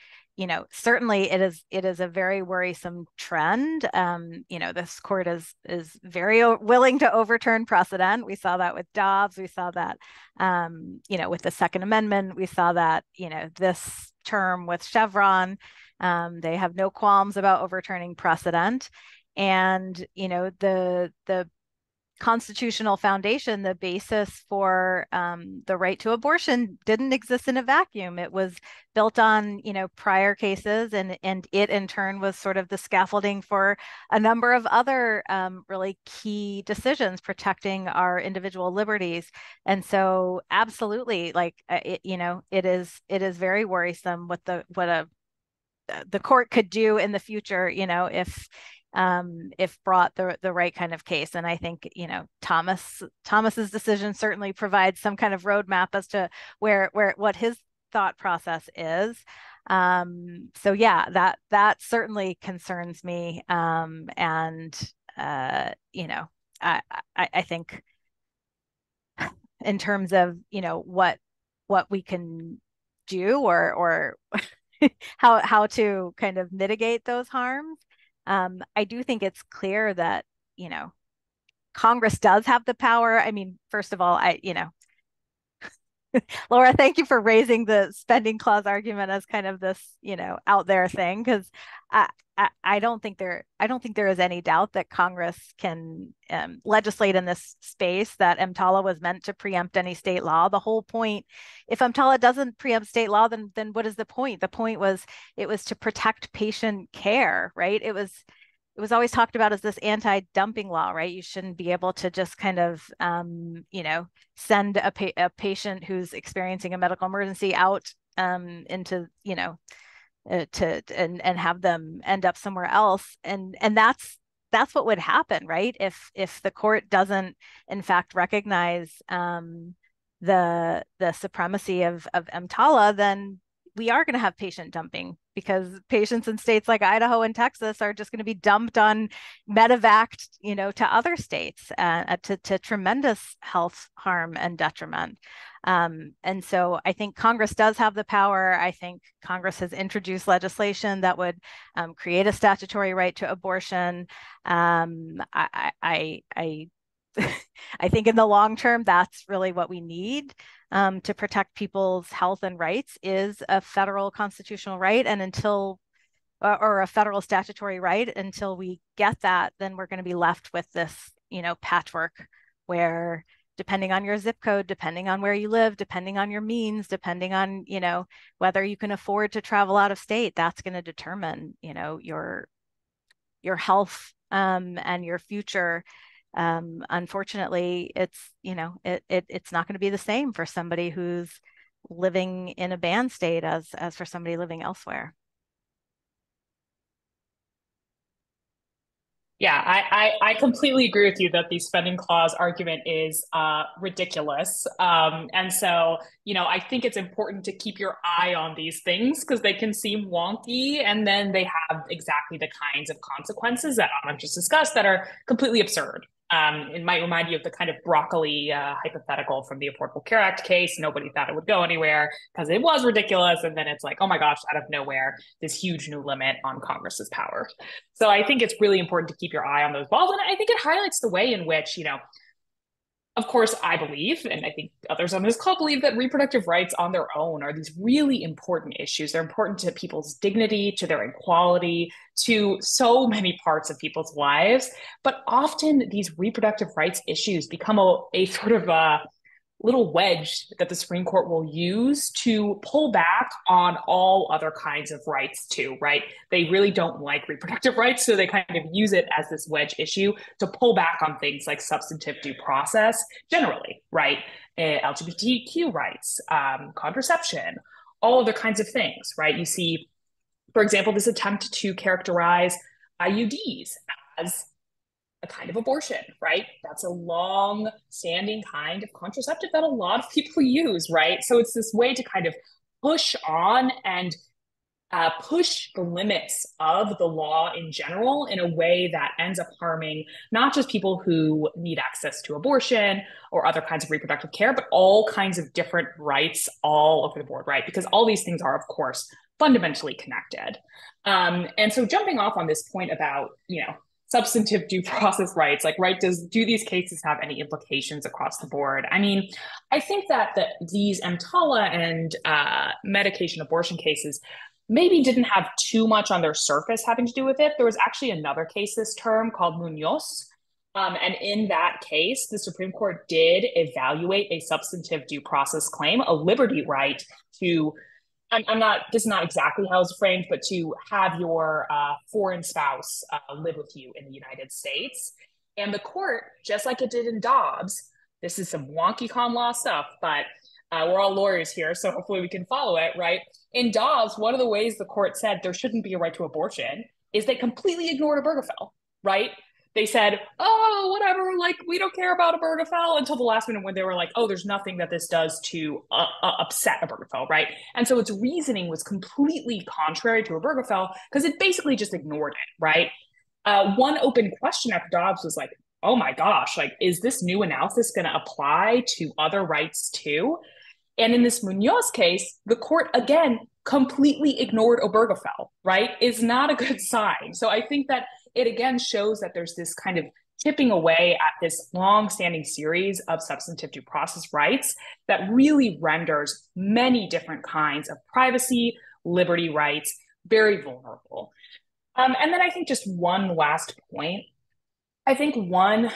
certainly it is a very worrisome trend. This court is very willing to overturn precedent. We saw that with Dobbs. We saw that, with the Second Amendment. We saw that, this term with Chevron. They have no qualms about overturning precedent. And, the constitutional foundation, the basis for the right to abortion, didn't exist in a vacuum. It was built on, prior cases, and it in turn was sort of the scaffolding for a number of other really key decisions protecting our individual liberties. And so, absolutely, it is very worrisome what the court could do in the future, if brought the right kind of case. And I think, Thomas's decision certainly provides some kind of roadmap as to what his thought process is. So yeah, that certainly concerns me. I think in terms of, what we can do or how to kind of mitigate those harms. I do think it's clear that, Congress does have the power. I mean, first of all, Laura, thank you for raising the spending clause argument as kind of this, out there thing, because I don't think there is any doubt that Congress can legislate in this space, that EMTALA was meant to preempt any state law. The whole point, if EMTALA doesn't preempt state law, then what is the point? The point was it was to protect patient care, right? It was always talked about as this anti-dumping law, right? You shouldn't be able to just kind of, send a patient who's experiencing a medical emergency out into, and have them end up somewhere else. And that's what would happen, right? If the court doesn't, in fact, recognize the supremacy of EMTALA, then we are going to have patient dumping, because patients in states like Idaho and Texas are just going to be dumped on medevac, to other states, to tremendous health harm and detriment. And so I think Congress does have the power. I think Congress has introduced legislation that would create a statutory right to abortion. I think in the long term, that's really what we need. to protect people's health and rights is a federal constitutional right. And until, or a federal statutory right, until we get that, then we're going to be left with this, patchwork where depending on your zip code, depending on where you live, depending on your means, depending on, whether you can afford to travel out of state, that's going to determine, your health and your future. Unfortunately, it's, it's not going to be the same for somebody who's living in a banned state as for somebody living elsewhere. Yeah, I completely agree with you that the spending clause argument is ridiculous. And so, I think it's important to keep your eye on these things because they can seem wonky and then they have exactly the kinds of consequences that I've just discussed that are completely absurd. It might remind you of the kind of broccoli hypothetical from the Affordable Care Act case. Nobody thought it would go anywhere because it was ridiculous. And then it's like, oh my gosh, out of nowhere, this huge new limit on Congress's power. So I think it's really important to keep your eye on those balls. And I think it highlights the way in which, of course, I believe, and I think others on this call believe that reproductive rights on their own are these really important issues. They're important to people's dignity, to their equality, to so many parts of people's lives. But often these reproductive rights issues become a sort of a little wedge that the Supreme Court will use to pull back on all other kinds of rights too, right? They really don't like reproductive rights, so they kind of use it as this wedge issue to pull back on things like substantive due process generally, right? LGBTQ rights, contraception, all other kinds of things, right? You see, for example, this attempt to characterize IUDs as a kind of abortion, right? That's a long-standing kind of contraceptive that a lot of people use, right? So it's this way to kind of push on and push the limits of the law in general in a way that ends up harming not just people who need access to abortion or other kinds of reproductive care, but all kinds of different rights all over the board, right? Because all these things are, of course, fundamentally connected. And so jumping off on this point about, substantive due process rights, like, right, do these cases have any implications across the board? I mean, I think that these EMTALA and medication abortion cases maybe didn't have too much on their surface having to do with it. There was actually another case this term called Munoz. And in that case, the Supreme Court did evaluate a substantive due process claim, a liberty right to this is not exactly how it's framed, but to have your foreign spouse live with you in the United States. And the court, just like it did in Dobbs, this is some wonky con law stuff, but we're all lawyers here, so hopefully we can follow it, right? In Dobbs, one of the ways the court said there shouldn't be a right to abortion is they completely ignored Obergefell, right? They said, oh, whatever, like, we don't care about Obergefell until the last minute when they were like, oh, there's nothing that this does to upset Obergefell, right? And so its reasoning was completely contrary to Obergefell because it basically just ignored it, right? One open question after Dobbs was like, oh my gosh, like, is this new analysis going to apply to other rights too? And in this Munoz case, the court, again, completely ignored Obergefell, right? Is not a good sign. So I think that it again shows that there's this kind of chipping away at this long-standing series of substantive due process rights that really renders many different kinds of privacy, liberty rights very vulnerable. And then I think just one last point. I think one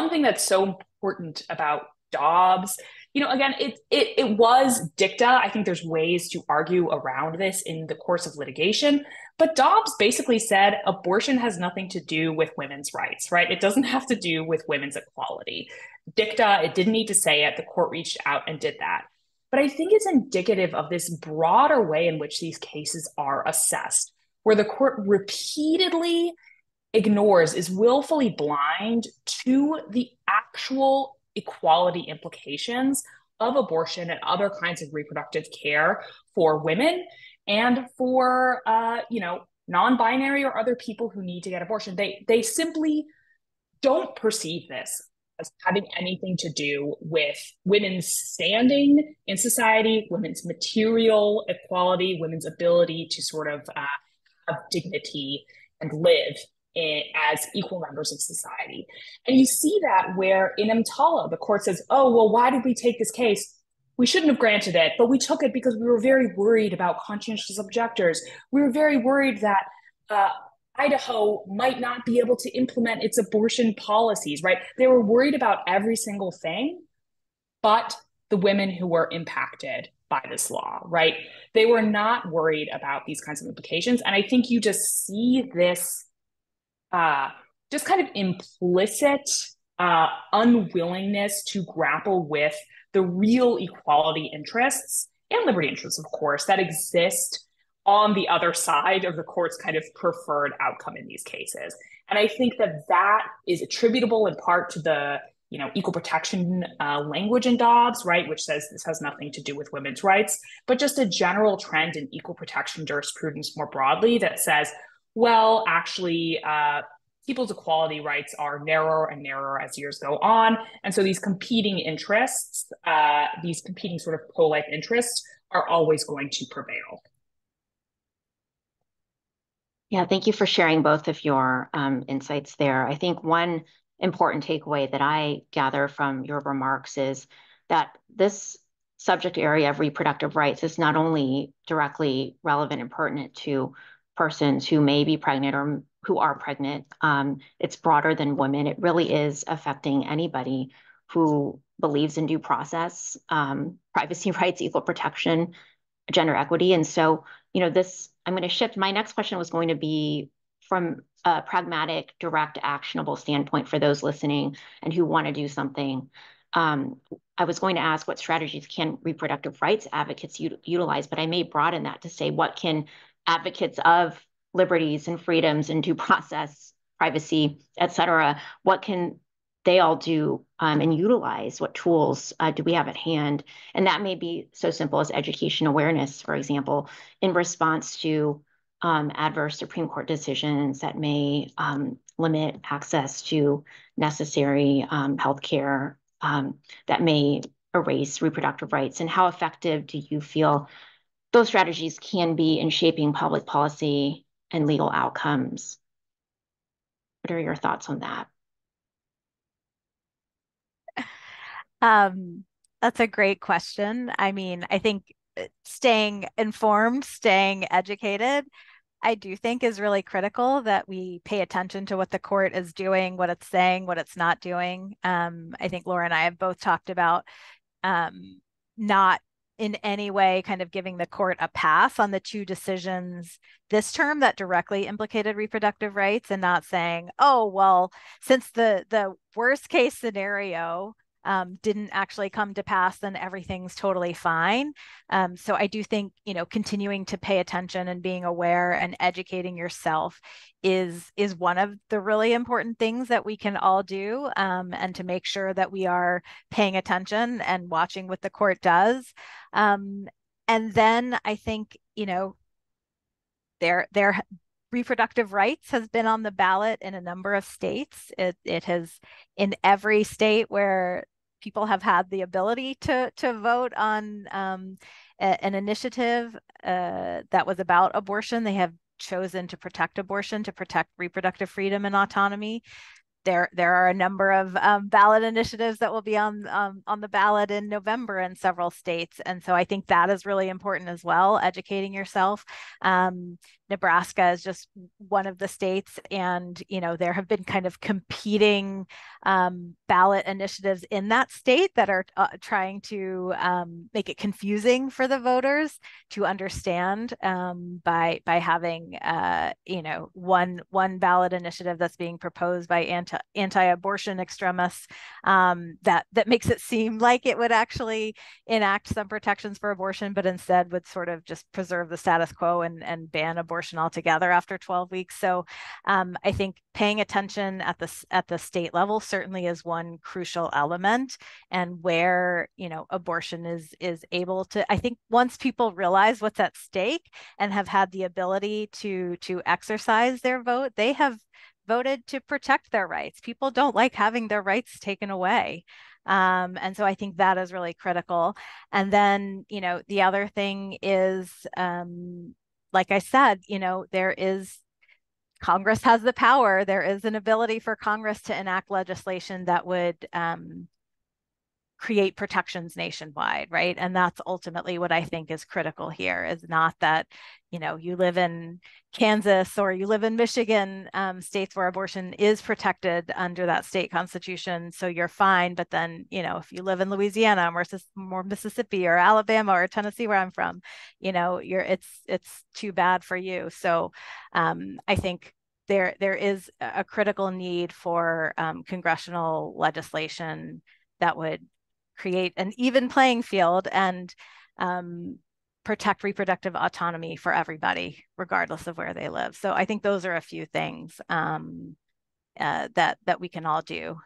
thing that's so important about Dobbs, again, it was dicta. I think there's ways to argue around this in the course of litigation, but Dobbs basically said abortion has nothing to do with women's rights, right? It doesn't have to do with women's equality. Dicta, it didn't need to say it. The court reached out and did that. But I think it's indicative of this broader way in which these cases are assessed, where the court repeatedly ignores, is willfully blind to the actual equality implications of abortion and other kinds of reproductive care for women and for non-binary or other people who need to get abortion. They simply don't perceive this as having anything to do with women's standing in society, women's material equality, women's ability to sort of have dignity and live as equal members of society. And you see that where in EMTALA, the court says, oh, well, why did we take this case? We shouldn't have granted it, but we took it because we were very worried about conscientious objectors. We were very worried that Idaho might not be able to implement its abortion policies, right? They were worried about every single thing, but the women who were impacted by this law, right? They were not worried about these kinds of implications. And I think you just see this just kind of implicit unwillingness to grapple with the real equality interests and liberty interests, of course, that exist on the other side of the court's kind of preferred outcome in these cases. And I think that that is attributable in part to the equal protection language in Dobbs, right, which says this has nothing to do with women's rights, but just a general trend in equal protection jurisprudence more broadly that says, well, actually, people's equality rights are narrower and narrower as years go on. And so these competing interests, these competing sort of pro-life interests are always going to prevail. Yeah, thank you for sharing both of your insights there. I think one important takeaway that I gather from your remarks is that this subject area of reproductive rights is not only directly relevant and pertinent to persons who may be pregnant or who are pregnant. It's broader than women. It really is affecting anybody who believes in due process, privacy rights, equal protection, gender equity. And so, I'm going to shift. My next question was going to be from a pragmatic, direct, actionable standpoint for those listening and who want to do something. I was going to ask what strategies can reproductive rights advocates utilize, but I may broaden that to say what can advocates of liberties and freedoms and due process, privacy, et cetera, what can they all do and utilize? What tools do we have at hand? And that may be so simple as education awareness, for example, in response to adverse Supreme Court decisions that may limit access to necessary health care, that may erase reproductive rights. And how effective do you feel those strategies can be in shaping public policy and legal outcomes? What are your thoughts on that? That's a great question. I mean, I think staying informed, staying educated, I do think is really critical that we pay attention to what the court is doing, what it's saying, what it's not doing. I think Laura and I have both talked about not in any way kind of giving the court a pass on the two decisions this term that directly implicated reproductive rights and not saying, oh, well, since the worst case scenario didn't actually come to pass, then everything's totally fine. So I do think, continuing to pay attention and being aware and educating yourself is one of the really important things that we can all do, and to make sure that we are paying attention and watching what the court does. And then I think, their reproductive rights has been on the ballot in a number of states. It has, in every state where people have had the ability to vote on an initiative that was about abortion, they have chosen to protect abortion, to protect reproductive freedom and autonomy. There are a number of ballot initiatives that will be on the ballot in November in several states. And so I think that is really important as well, educating yourself. Nebraska is just one of the states, and there have been kind of competing ballot initiatives in that state that are trying to make it confusing for the voters to understand by having one ballot initiative that's being proposed by anti-abortion extremists that makes it seem like it would actually enact some protections for abortion, but instead would sort of just preserve the status quo and ban abortion altogether after 12 weeks. So I think paying attention at the state level certainly is one crucial element, and where abortion is able to, I think once people realize what's at stake and have had the ability to exercise their vote, they have voted to protect their rights. People don't like having their rights taken away. And so I think that is really critical. And then, the other thing is, like I said, there is Congress has the power. There is an ability for Congress to enact legislation that would create protections nationwide, right? And that's ultimately what I think is critical here, is not that, you know, you live in Kansas or you live in Michigan, states where abortion is protected under that state constitution, so you're fine. But then, you know, if you live in Louisiana or Mississippi or Alabama or Tennessee, where I'm from, you know, it's too bad for you. So I think there is a critical need for congressional legislation that would create an even playing field and protect reproductive autonomy for everybody, regardless of where they live. So I think those are a few things that we can all do.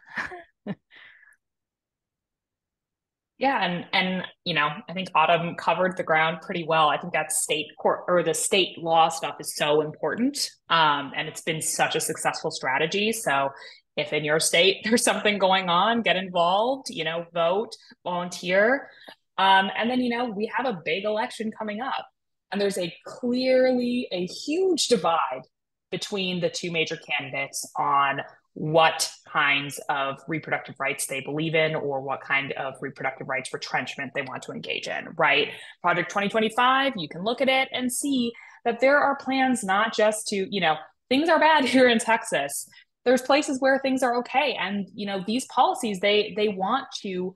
Yeah, and you know, I think Autumn covered the ground pretty well. I think that state court or the state law stuff is so important, and it's been such a successful strategy. So if in your state there's something going on, get involved, you know, vote, volunteer. And then, you know, we have a big election coming up, and there's clearly a huge divide between the two major candidates on what kinds of reproductive rights they believe in or what kind of reproductive rights retrenchment they want to engage in, right? Project 2025, you can look at it and see that there are plans not just to, you know, things are bad here in Texas. There's places where things are okay. And, you know, these policies, they want to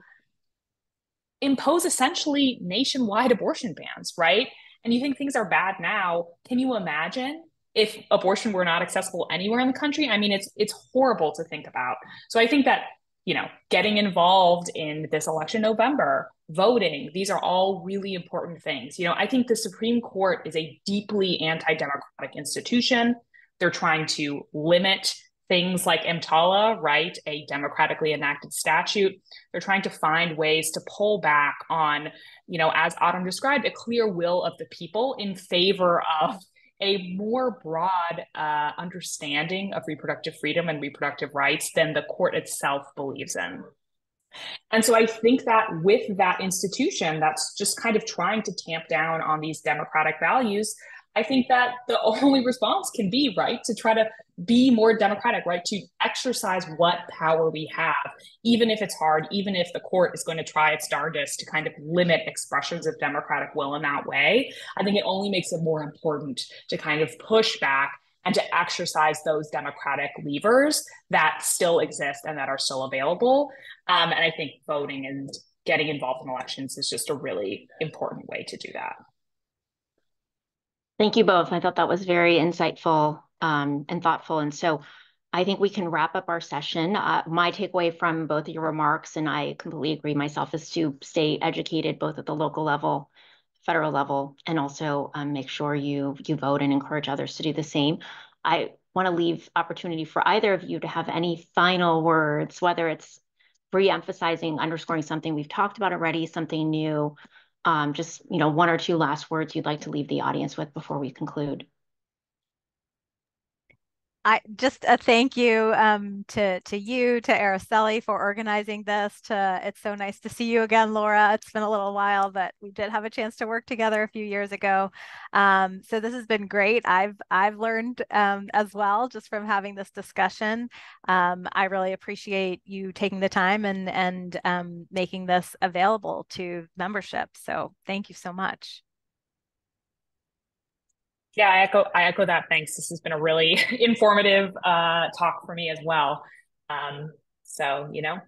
impose essentially nationwide abortion bans, right? And you think things are bad now. Can you imagine if abortion were not accessible anywhere in the country? I mean, it's horrible to think about. So I think that, you know, getting involved in this election November, voting, these are all really important things. You know, I think the Supreme Court is a deeply anti-democratic institution. They're trying to limit things like EMTALA, right, a democratically enacted statute. They're trying to find ways to pull back on, you know, as Autumn described, a clear will of the people in favor of a more broad understanding of reproductive freedom and reproductive rights than the court itself believes in. And so I think that with that institution that's just kind of trying to tamp down on these democratic values, I think that the only response can be, right, to try to be more democratic, right, to exercise what power we have, even if it's hard, even if the court is going to try its darndest to kind of limit expressions of democratic will in that way. I think it only makes it more important to kind of push back and to exercise those democratic levers that still exist and that are still available. And I think voting and getting involved in elections is just a really important way to do that. Thank you both. I thought that was very insightful and thoughtful. And so I think we can wrap up our session. My takeaway from both of your remarks, and I completely agree myself, is to stay educated both at the local level, federal level, and also make sure you vote and encourage others to do the same. I want to leave opportunity for either of you to have any final words, whether it's re-emphasizing, underscoring something we've talked about already, something new. Just, you know, one or two last words you'd like to leave the audience with before we conclude. I just a thank you to you, to Araceli, for organizing this. It's so nice to see you again, Laura. It's been a little while, but we did have a chance to work together a few years ago. So this has been great. I've learned as well just from having this discussion. I really appreciate you taking the time and making this available to membership. So thank you so much. Yeah, I echo that. Thanks. This has been a really informative talk for me as well. So, you know,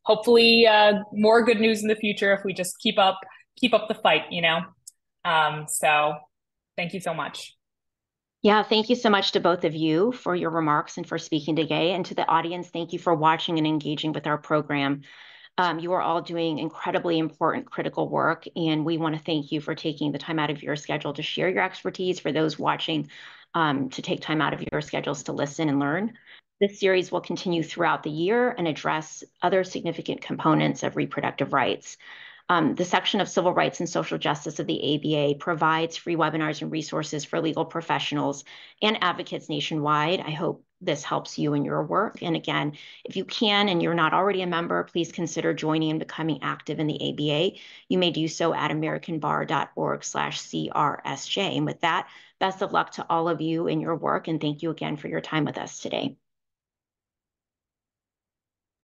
hopefully more good news in the future if we just keep up the fight, you know. So thank you so much. Yeah, thank you so much to both of you for your remarks and for speaking today. And to the audience, thank you for watching and engaging with our program. You are all doing incredibly important, critical work, and we want to thank you for taking the time out of your schedule to share your expertise, for those watching to take time out of your schedules to listen and learn. This series will continue throughout the year and address other significant components of reproductive rights. The section of Civil Rights and Social Justice of the ABA provides free webinars and resources for legal professionals and advocates nationwide. I hope this helps you in your work. And again, if you can and you're not already a member, please consider joining and becoming active in the ABA. You may do so at americanbar.org/CRSJ. And with that, Best of luck to all of you in your work, and thank you again for your time with us today.